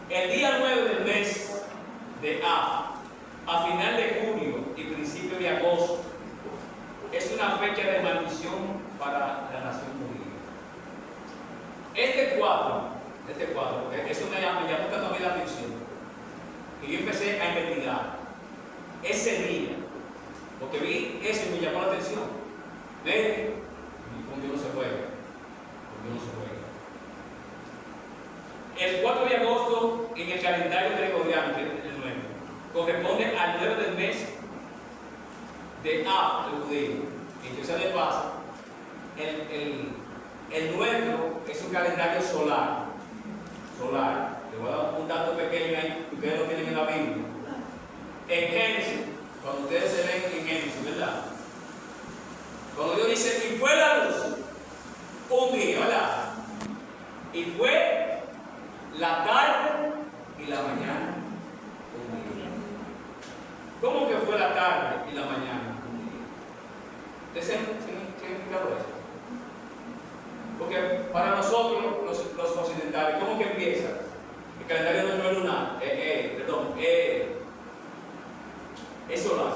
El día 9 del mes de Av, a final de junio y principio de agosto, es una fecha de maldición para la nación judía. Este cuadro, eso me llamó tanto a mí la atención, que yo empecé a investigar ese día, porque vi eso y me llamó la atención. ¿Ven? Con Dios no se juega, con Dios no se juega. El 4 de agosto, en el calendario gregoriano, el 9, corresponde al 9 del mes de Av, el judío. Y yo sé de paso, el nuestro es un calendario solar. Le voy a dar un dato pequeño ahí, que ustedes lo tienen en la Biblia. En Génesis, cuando ustedes se ven en Génesis, ¿verdad? Cuando Dios dice, y fue la luz, un día, ¿verdad? Y fue la tarde y la mañana, un día. ¿Cómo que fue la tarde y la mañana, un día? ¿Ustedes se han explicado eso? Porque para nosotros, los occidentales, ¿cómo que empieza? El calendario nuestro es lunar, es solar.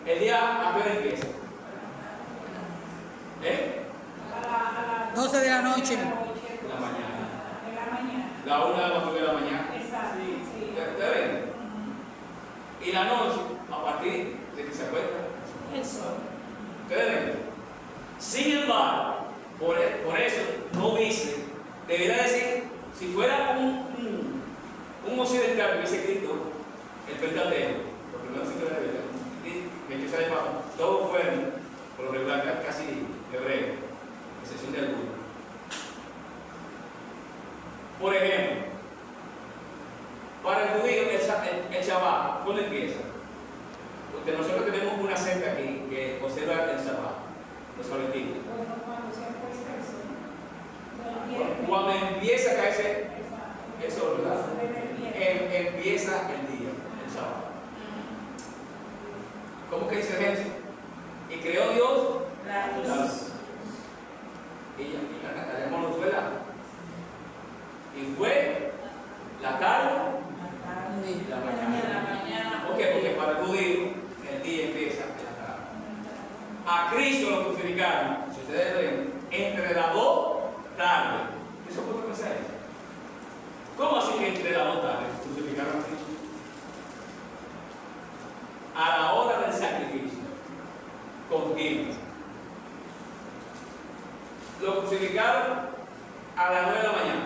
El día, ¿a qué hora empieza? 12 de la noche. La mañana. En la mañana. La 1 de la mañana. Exacto. Sí. ¿Ustedes ven? Y la noche, a partir de que se acuesta El sol. ¿ustedes ven? Sin embargo, por eso no dice, debería decir, si fuera un occidental que hubiese escrito el Pentateuco, los primeros 5 de la Biblia, que yo sepa, todos fueron, por lo regular, casi hebreos, excepción de algunos. Por ejemplo, para el judío, el Shabbat, ¿cuándo empieza? Porque nosotros tenemos una secta aquí que observa el Shabbat, los colectivos. Cuando se acuesta el sol. Cuando empieza a caerse el sol, ¿verdad? Empieza. Empieza el día, el sábado. ¿Cómo que dice Génesis? Y creó Dios La luz. las. Y la llamó fue la. Y fue la tarde y la mañana. La mañana. ¿Por qué? Porque para el judío el día empieza en la tarde. A Cristo lo crucificaron, si ustedes ven, entre las 2 tardes. ¿Qué se puede pensar eso? ¿Cómo así que entre las 2 tardes crucificaron a Cristo? A la hora del sacrificio continuo. Lo crucificaron a las 9 de la mañana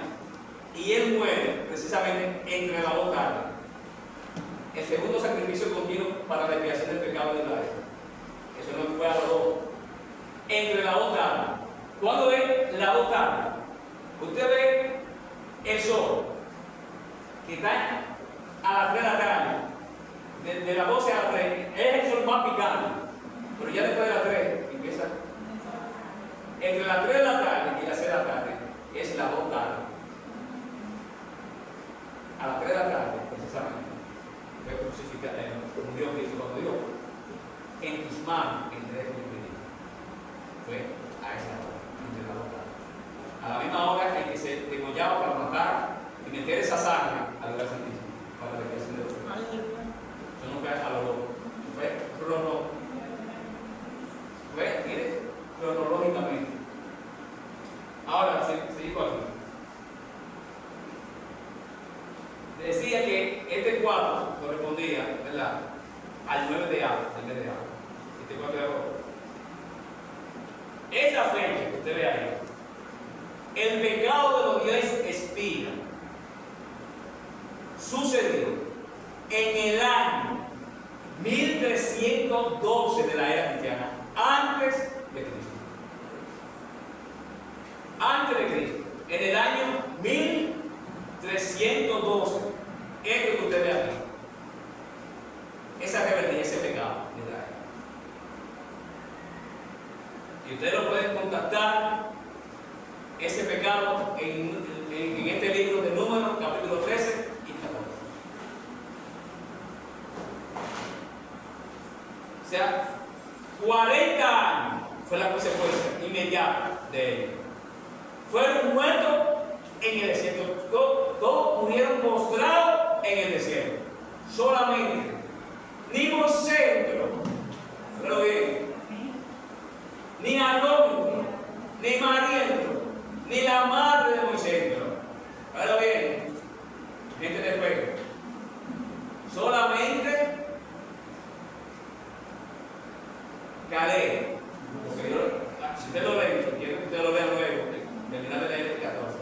y él muere precisamente entre las 2 tardes. El segundo sacrificio continuo para la expiación del pecado de Israel. Eso no fue a las 2. Entre las 2 tardes. ¿Cuándo es las 2 tardes? Usted ve el sol que está a las 3 de la tarde, de las 12 a las 3, es el sol más picante, pero ya después de las 3 empieza. Entre las 3 de la tarde y las 6 de la tarde es las 2 tardes. A las 3 de la tarde, precisamente, fue crucificado, murió Cristo cuando dijo, en tus manos entregué mi vida. Fue a esa hora, entre las 2 tardes. A la misma hora en que se degollaba para matar y meter esa sangre al lugar santísimo, para la creación de los pecados. Eso no fue a lo loco, fue cronológicamente. Ahora, seguimos aquí. Decía que este cuadro correspondía, ¿verdad?, al 9 de agosto, este 4 de agosto. Esa fecha que usted ve ahí, el pecado de los dioses espía sucedió en el año 1312 de la era cristiana, antes de Cristo. Antes de Cristo, en el año 1312, esto que usted ve aquí, esa rebeldía, ese pecado de Israel. Y ustedes lo pueden contactar, ese pecado, en este libro de Números, capítulo 13 y 14. O sea, 40 años fue la consecuencia inmediata de ellos. Fueron muertos en el desierto. Todos murieron postrados en el desierto. Solamente. Ni Moisés entró. Pero bien. Ni Aarón, ni María entró. Ni la madre de Moisés entró. Ahora bien, gente de fuego. Solamente Caleb. Si usted lo lee, quiero que usted lo lea luego, terminar de leer el 14.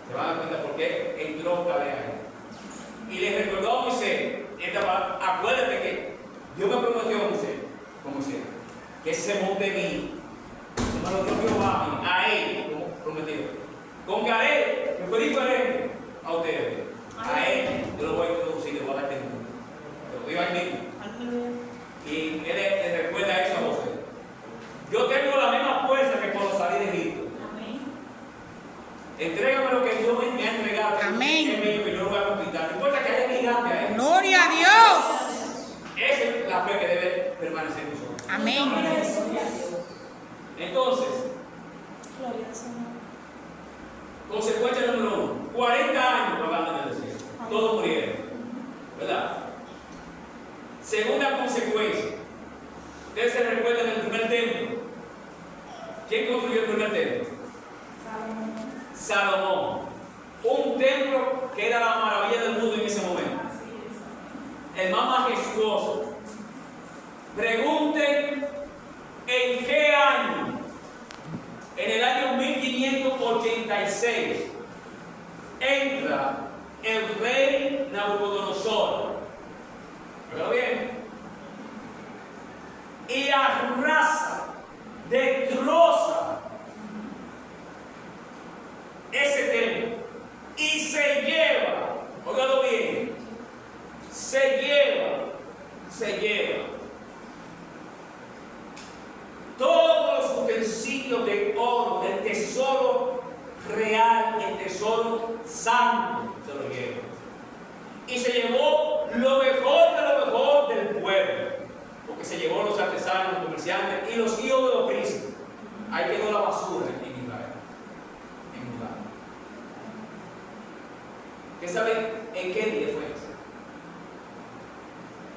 Se van a dar cuenta por qué entró Caleb ahí. Y le recordó a Moisés, acuérdate que Dios me prometió a Moisés, que ese monte mío, se me lo dio Jehová a él, como prometido. Con Caleb, que fue diferente a ustedes, a él yo lo voy a introducir, le voy a dar este mundo. Te lo digo ahí mismo. Y él le recuerda eso a José. Yo tengo la misma fuerza que cuando salí de Egipto. Amén. Entrégame lo que Dios me ha entregado. Amén. Que es mío, que yo lo voy a conquistar. No importa que haya gigante a él. Gloria a Dios. Esa es la fe que debe permanecer en nosotros. Amén. Entonces, Gloria al Señor. consecuencia número 1. 40 años vagando en el desierto. Todos murieron. ¿Verdad? Segunda consecuencia. Ustedes se recuerdan del primer templo. ¿Quién construyó el primer templo? Salomón. Un templo que era la maravilla del mundo en ese momento. El más majestuoso. Pregunten en qué año. En el año 1586 entra el rey Nabucodonosor. ¿Pero bien? Y arrasa, destroza ese templo y se lleva, óigalo bien, se lleva todos los utensilios de oro, del tesoro real, el tesoro santo, se lo lleva. Y se llevó lo mejor de lo mejor del pueblo, porque se llevó los artesanos, los comerciantes y los hijos de los príncipes. Ahí quedó la basura en Israel, en Judá. ¿Qué saben en qué día fue eso?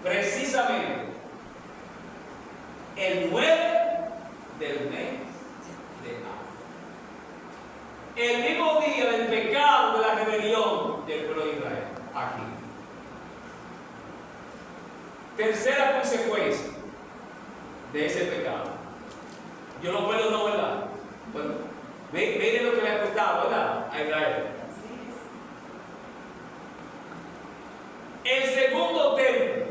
Precisamente el 9 del mes de Av. El mismo día del pecado, de la rebelión del pueblo de Israel. Aquí. Tercera consecuencia de ese pecado. Yo no puedo, no, ¿verdad? Bueno, miren lo que le ha costado, ¿verdad? A Israel. El segundo templo,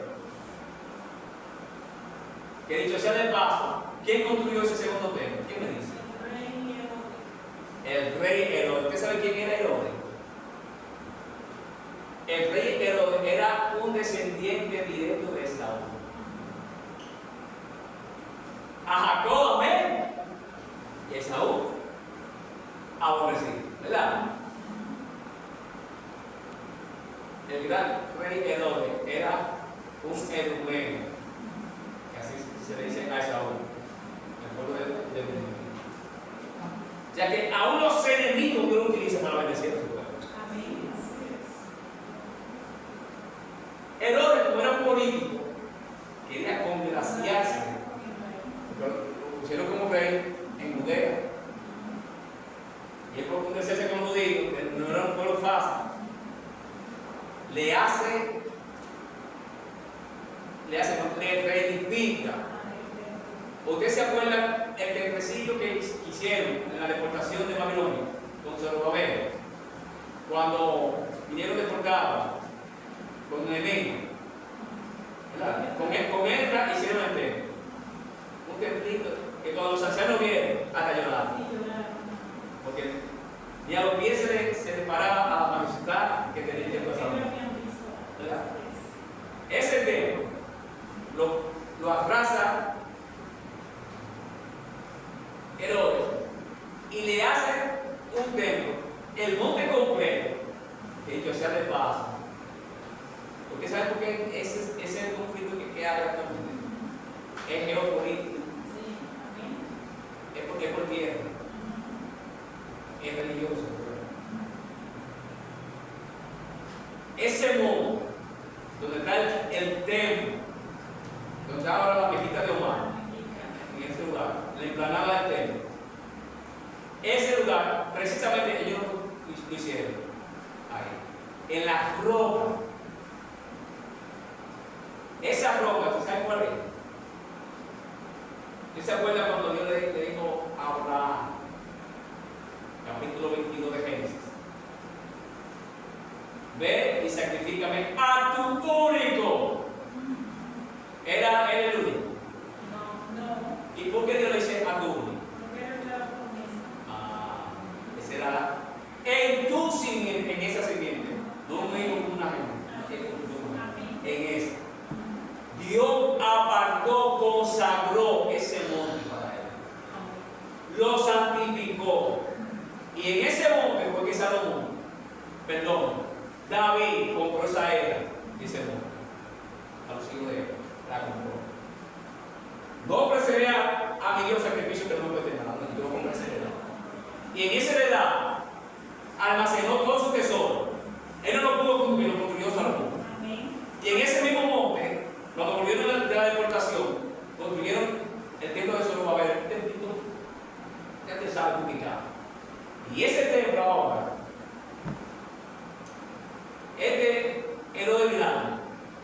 que dicho sea de paso, ¿quién construyó ese segundo templo? ¿Quién me dice? El rey Herodes. ¿Usted sabe quién era Herodes? El rey Herodes era un descendiente directo de Esaú. A Jacob, amén, y a Esaú aborrecido, ¿verdad? El gran rey Herodes era un edumeno, que así se le dice a Esaú, el pueblo de Benjamín. O sea que aún los enemigos Dios lo utiliza para bendecir a su pueblo. Amén. Herodes, como era un político, quería congraciarse. Lo pusieron como rey en Judea. Y él por congraciarse con los judíos, que no era un pueblo fácil, le reedifica. ¿Ustedes se acuerdan el templecillo que hicieron en la deportación de Babilonia con Zorobabel? Cuando vinieron deportados con Nehemías, ¿verdad? Con Ezra hicieron el templo. Un templito que cuando los ancianos vieron, hasta lloraron. Porque ni a los pies se les paraba a visitar que tenía el templo de Salomón. ¿Verdad? Ese templo lo arrasa hay actualmente es geopolítico, Sí. Amén. es porque es por tierra, es religioso. Ese monte, donde está el templo, donde está ahora la mezquita de Omar, en ese lugar, la explanada del templo, ese lugar, precisamente ellos lo hicieron ahí, en la roca. Esa roca, ¿tú sabes cuál es? ¿Usted se acuerda cuando Dios le dijo a Abraham, capítulo 22 de Génesis? Ve y sacrifícame a tu único. Era él el único. No. ¿Y por qué Dios le dice a tu único? Porque era la promesa. Ese era en tu simiente, en esa simiente. No un hijo con una gente. Amén. En esa. Dios apartó, consagró ese monte para él. Lo santificó. Y en ese monte fue que David compró esa era, ese monte, a los hijos de él, la compró. No ofrecerá a mi Dios sacrificio que no puede tener, no, yo lo compré esa heredad. Y en esa heredad almacenó todo su tesoro. Él no lo pudo construir, lo construyó Salomón. Amén. Y en ese mismo monte, cuando volvieron de la deportación, construyeron el templo de Zorobabel, un templo que antes sabe ubicado. Y ese templo ahora, este Herodes Milano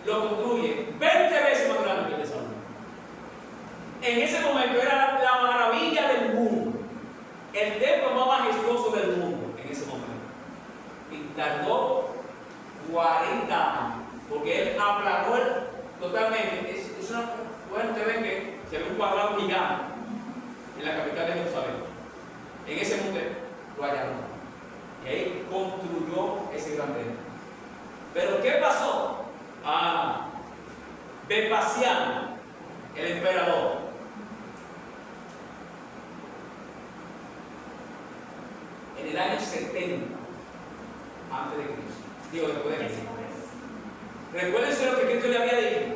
lo construye 20 veces más grande que el de Salomón. En ese momento era la maravilla del mundo, el templo más majestuoso del mundo en ese momento. Y tardó 40 años, porque él aplanó totalmente. Es una, bueno, ustedes ven que se ve un cuadrado gigante en la capital de Jerusalén. En ese monte lo allanó. Y ahí construyó ese gran templo. Pero ¿qué pasó? Vespasiano, el emperador, en el año 70 antes de Cristo, digo después de Cristo. Recuérdense lo que Cristo le había dicho.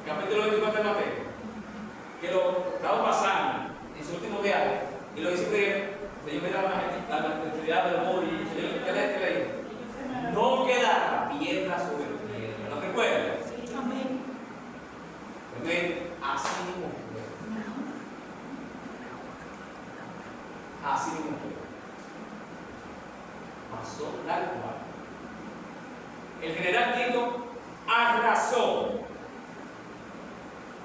Capítulo 24 de Mateo, que lo estaba pasando en su último viaje y lo dice que Señor me da la majestad del mundo y Señor, ¿qué le dijo? No quedará piedra sobre piedra. ¿Lo recuerdan? Amén. Amén. Así mismo fue. Así mismo fue. Pasó tal cual. El general Tito arrasó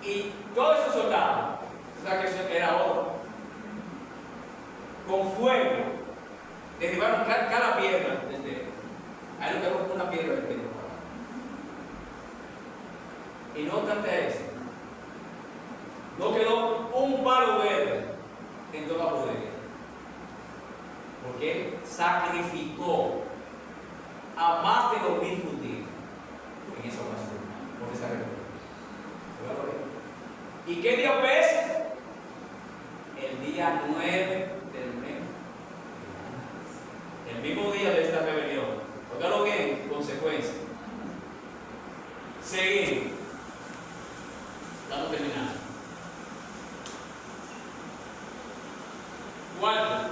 y todos esos soldados, o sea que eso era oro, con fuego derribaron cada piedra del templo. Ahí lo quedó una piedra del templo. Y no obstante eso, no quedó un palo verde en toda Judea, porque él sacrificó a más de 2,000 judíos en esa ocasión, por esa rebelión. ¿Y qué día fue ese? El día 9 del mes. El mismo día de esta rebelión. Óigalo bien, consecuencia. Seguimos. Estamos terminando. Cuarto,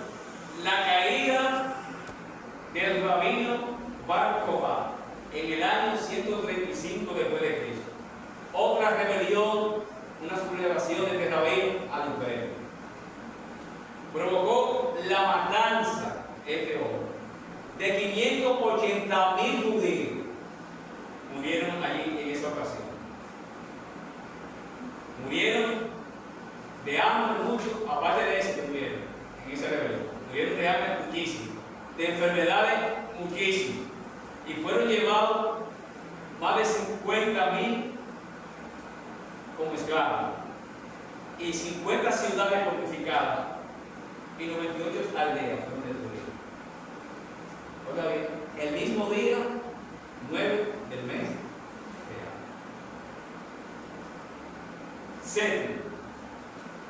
la caída del rabino Bar Kokhba en el año 135 después de Cristo. Otra rebelión, una sublevación de este rabino al imperio. Provocó la matanza, este hombre, de 580,000 judíos. Murieron allí en esa ocasión. Murieron de hambre mucho, aparte de eso que murieron en esa rebelión. Murieron de hambre muchísimo, de enfermedades muchísimo. Y fueron llevados más de 50,000 como esclavos. Y 50 ciudades fortificadas y 98 aldeas fueron destruidas. Oiga bien, el mismo día 9 del mes. Séptimo,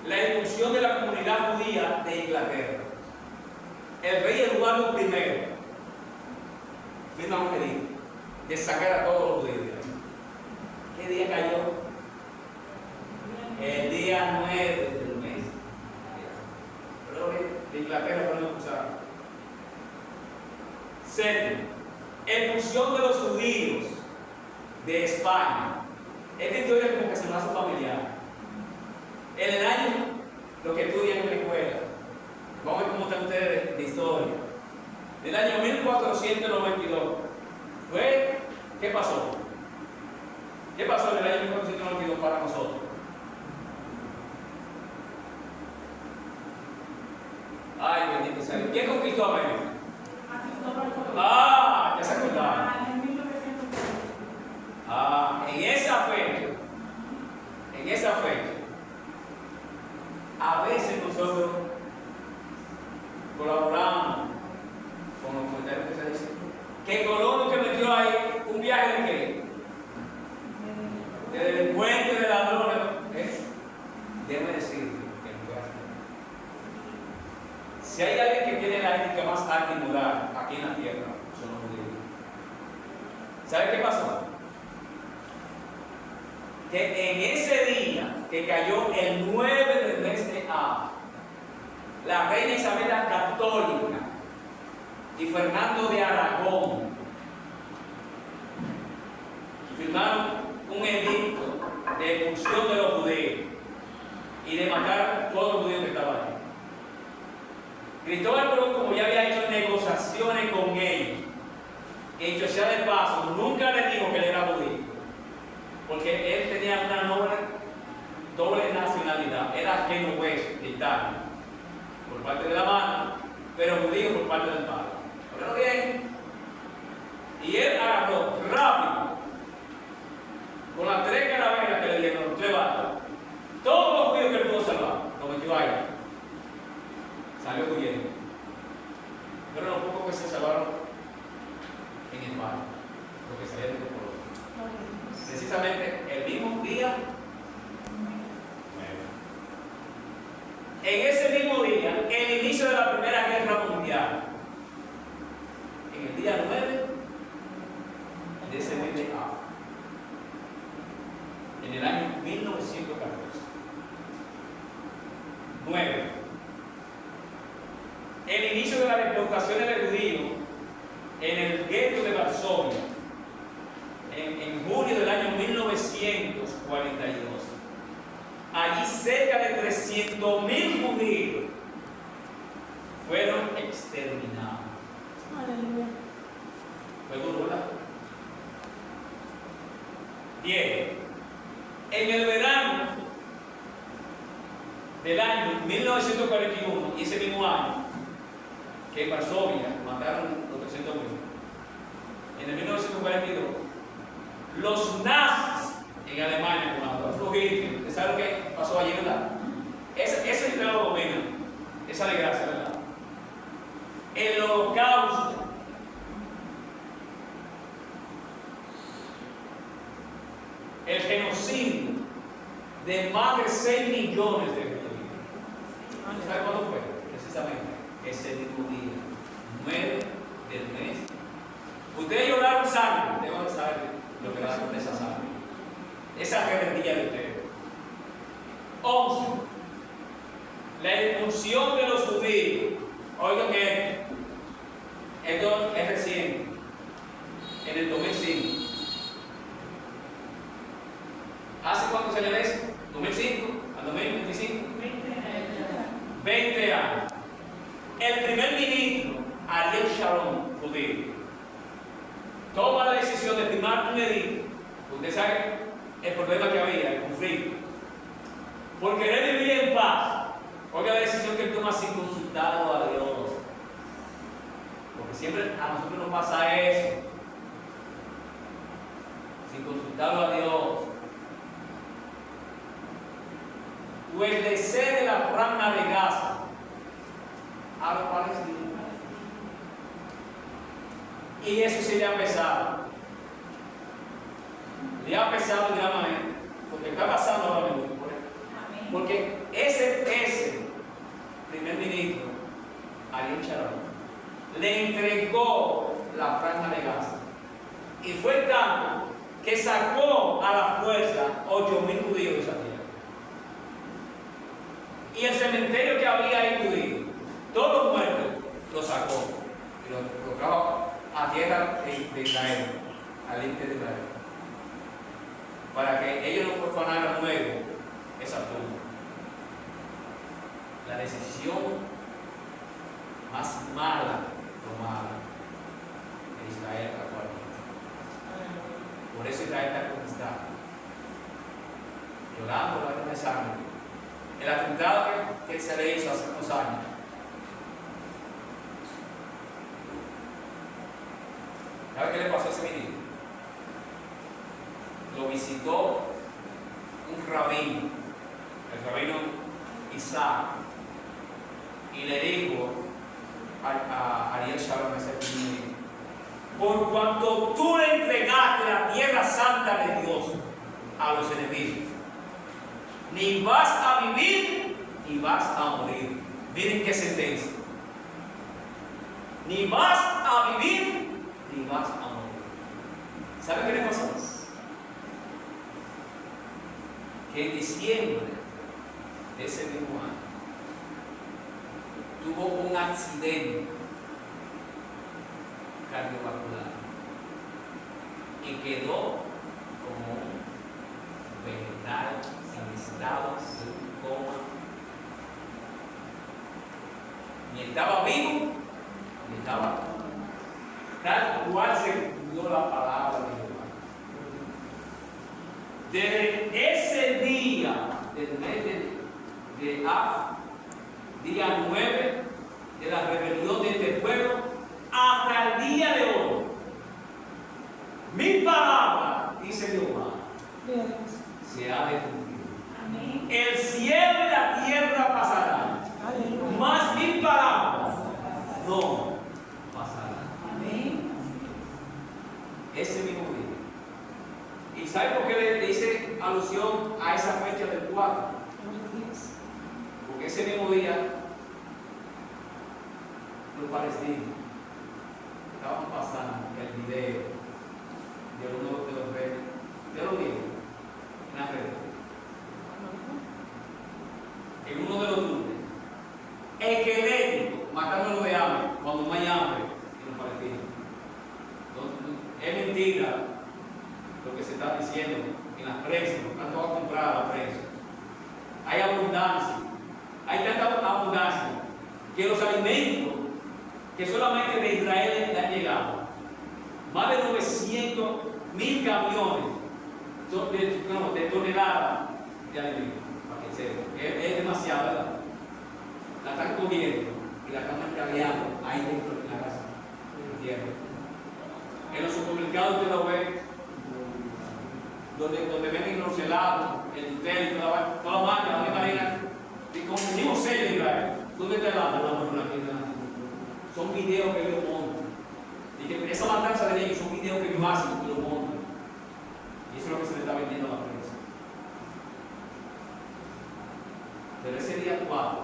la expulsión de la comunidad judía de Inglaterra. El rey Eduardo I firma un edicto de sacar a todos los judíos. de España. Esta historia como que se me hace familiar. En el año, lo que estudian en la escuela, vamos a ver cómo están ustedes de historia. Del año 1492, ¿qué pasó? ¿Qué pasó en el año 1492 para nosotros? Ay, bendito sea Dios. ¿Quién conquistó América? Ah, ya se acordaron. En 1940. En esa fecha, a veces nosotros colaboramos con los comentarios que se dicen que Colón lo que metió ahí un viaje de qué? De delincuentes, de ladrones. Déjame decirte que no fue así. Si hay alguien que tiene la ética más alta y moral aquí en la tierra, son los judíos. ¿Sabe qué pasó? Que en ese día que cayó el 9 del mes de Av, la reina Isabel la Católica y Fernando de Aragón firmaron un edicto de expulsión de los judíos y de matar a todos los judíos que estaban ahí. Cristóbal Colón, como ya había hecho negociaciones con ellos, que dicho sea de paso, nunca le dijo que él era judío, porque él tenía una doble nacionalidad, era genovés de Italia, por parte de la madre, pero judío por parte del padre. ¿Pero bien? Y él agarró rápido, con las 3 carabelas que le dieron, los 3 barcos, todos los judíos que él pudo salvar, los metió ahí. Salió huyendo. Pero los pocos que se salvaron en el mar, los que salieron de Colombia. Precisamente el mismo día, en ese mismo día, el inicio de la Primera Guerra Mundial, en el día 9 de ese mes de Av, en el año 1914. 9. El inicio de las deportaciones de judíos en el gueto de Varsovia, en junio del año 1942. Allí cerca de 300.000 judíos fueron exterminados. Aleluya. Fue duro, ¿verdad? 10. En el verano del año 1941, y ese mismo año, que en Varsovia mataron los 300.000, en el 1942, los nazis en Alemania, con Adolf Hitler, ¿usted sabe lo que pasó allí, verdad? Ese es lo domina, esa desgracia, ¿verdad? El holocausto. El genocidio de más de 6 millones de judíos. ¿Sabe cuándo fue? Precisamente ese mismo día, 9 del mes. Ustedes lloraron sangre, deben saber lo que va a hacer con esa sangre, esa rebeldía de ustedes. 11. La expulsión de los judíos. Oigan esto es reciente, en el 2005. ¿Hace cuántos años es? ¿2005? ¿Al 2025? 20 años. El primer ministro, Ariel Sharon, judío, toma la decisión de firmar un edicto. Usted sabe el problema que había, el conflicto. Por querer vivir en paz. Oiga la decisión que él toma sin consultarlo a Dios. Porque siempre a nosotros nos pasa eso. Sin consultarlo a Dios. Pues de ser de la franja de Gaza a los palestinos. Y eso sí le ha pesado. Le ha pesado de la manera, porque está pasando ahora mismo. Porque ese primer ministro, Ariel Sharon, le entregó la franja de Gaza. Y fue tanto que sacó a la fuerza 8.000 judíos de esa tierra. Y el cementerio que había ahí judío, todos los muertos, los sacó y los trajo a tierra de Israel, al límite de Israel. para que ellos no profanaran luego esa tumba. La decisión más mala tomada de Israel actualmente. Por eso Israel está conquistado, llorando lágrimas de sangre. El atentado que se le hizo hace unos años. ¿Sabe qué le pasó a ese ministro? Lo visitó un rabino, el rabino Isaac, y le dijo a Ariel Sharon, ese ministro: por cuanto tú le entregaste la tierra santa de Dios a los enemigos, ni vas a vivir ni vas a morir. Miren qué sentencia. Ni vas a vivir ni vas a morir. ¿Saben qué le pasó? Que en diciembre de ese mismo año tuvo un accidente cardiovascular y quedó como un vegetal en estado de un coma. Ni estaba vivo, ni estaba tal cual se cumplió la palabra de Jehová. Desde ese día, del mes de Av, día 9 de la rebelión de este pueblo, hasta el día de hoy, mi palabra, dice Jehová, Gloria a Dios. se ha de cumplir. Amén. El cielo y la tierra pasarán, Aleluya. mas mi palabra no pasará. Amén. Ese mismo día. ¿Y sabe por qué le hice alusión a esa fecha del 4? Gloria a Dios. Porque ese mismo día los palestinos estaban pasando el video de uno de los reyes, de los niños, en la red, en uno de los túneles, esquelético, matándolo de hambre, cuando no hay hambre en los palestinos. Entonces, es mentira lo que se está diciendo en las prensas, tanto va a comprar la prensa. Hay abundancia, hay tanta abundancia que los alimentos que solamente de Israel le han llegado, más de 900,000 camiones de toneladas de alimentos, para que sepa. Es demasiado, ¿verdad? La están comiendo y la están mercadeando ahí dentro de la casa, ¿entiendes? En los supermercados usted lo ve, donde venden los helados, el Nutella y toda la marca, la misma harina, y con el mismo sello de Israel. ¿Dónde está el helado? Son videos que yo monto. Y que esa matanza de ellos son videos que yo hago y lo monto. Y eso es lo que se le está vendiendo a la prensa. Pero ese día 4,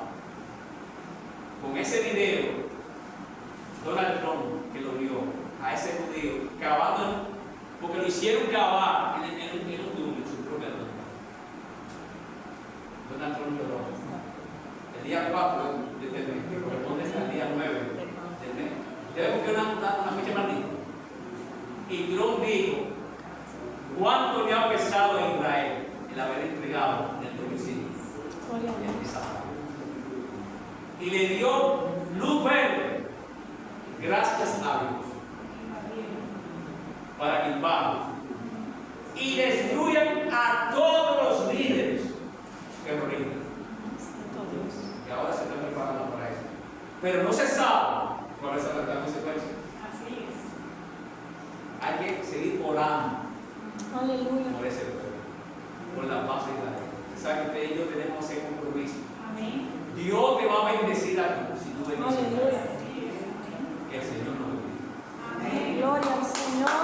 con ese video, Donald Trump, que lo vio a ese judío, cavando, porque lo hicieron cavar en un túnel, su propia tumba. Donald Trump lloró. El día 4 de este mes, que corresponde al día 9 del mes, debe buscar una fecha maldita. Y Trump dijo: ¿cuánto le ha pesado a Israel el haber entregado el domicilio? Gloria a Dios. Y le dio luz verde, gracias a Dios, para que invadan y destruyan a todos los líderes terroristas. Santo Dios. Y ahora se están preparando para eso. Pero no se sabe cuál es la consecuencia. Así es. Hay que seguir orando Aleluya. por ese pueblo, por la paz de Israel. Usted sabe que usted y yo tenemos ese compromiso. Amén. Dios te va a bendecir a ti si tú bendices. Aleluya.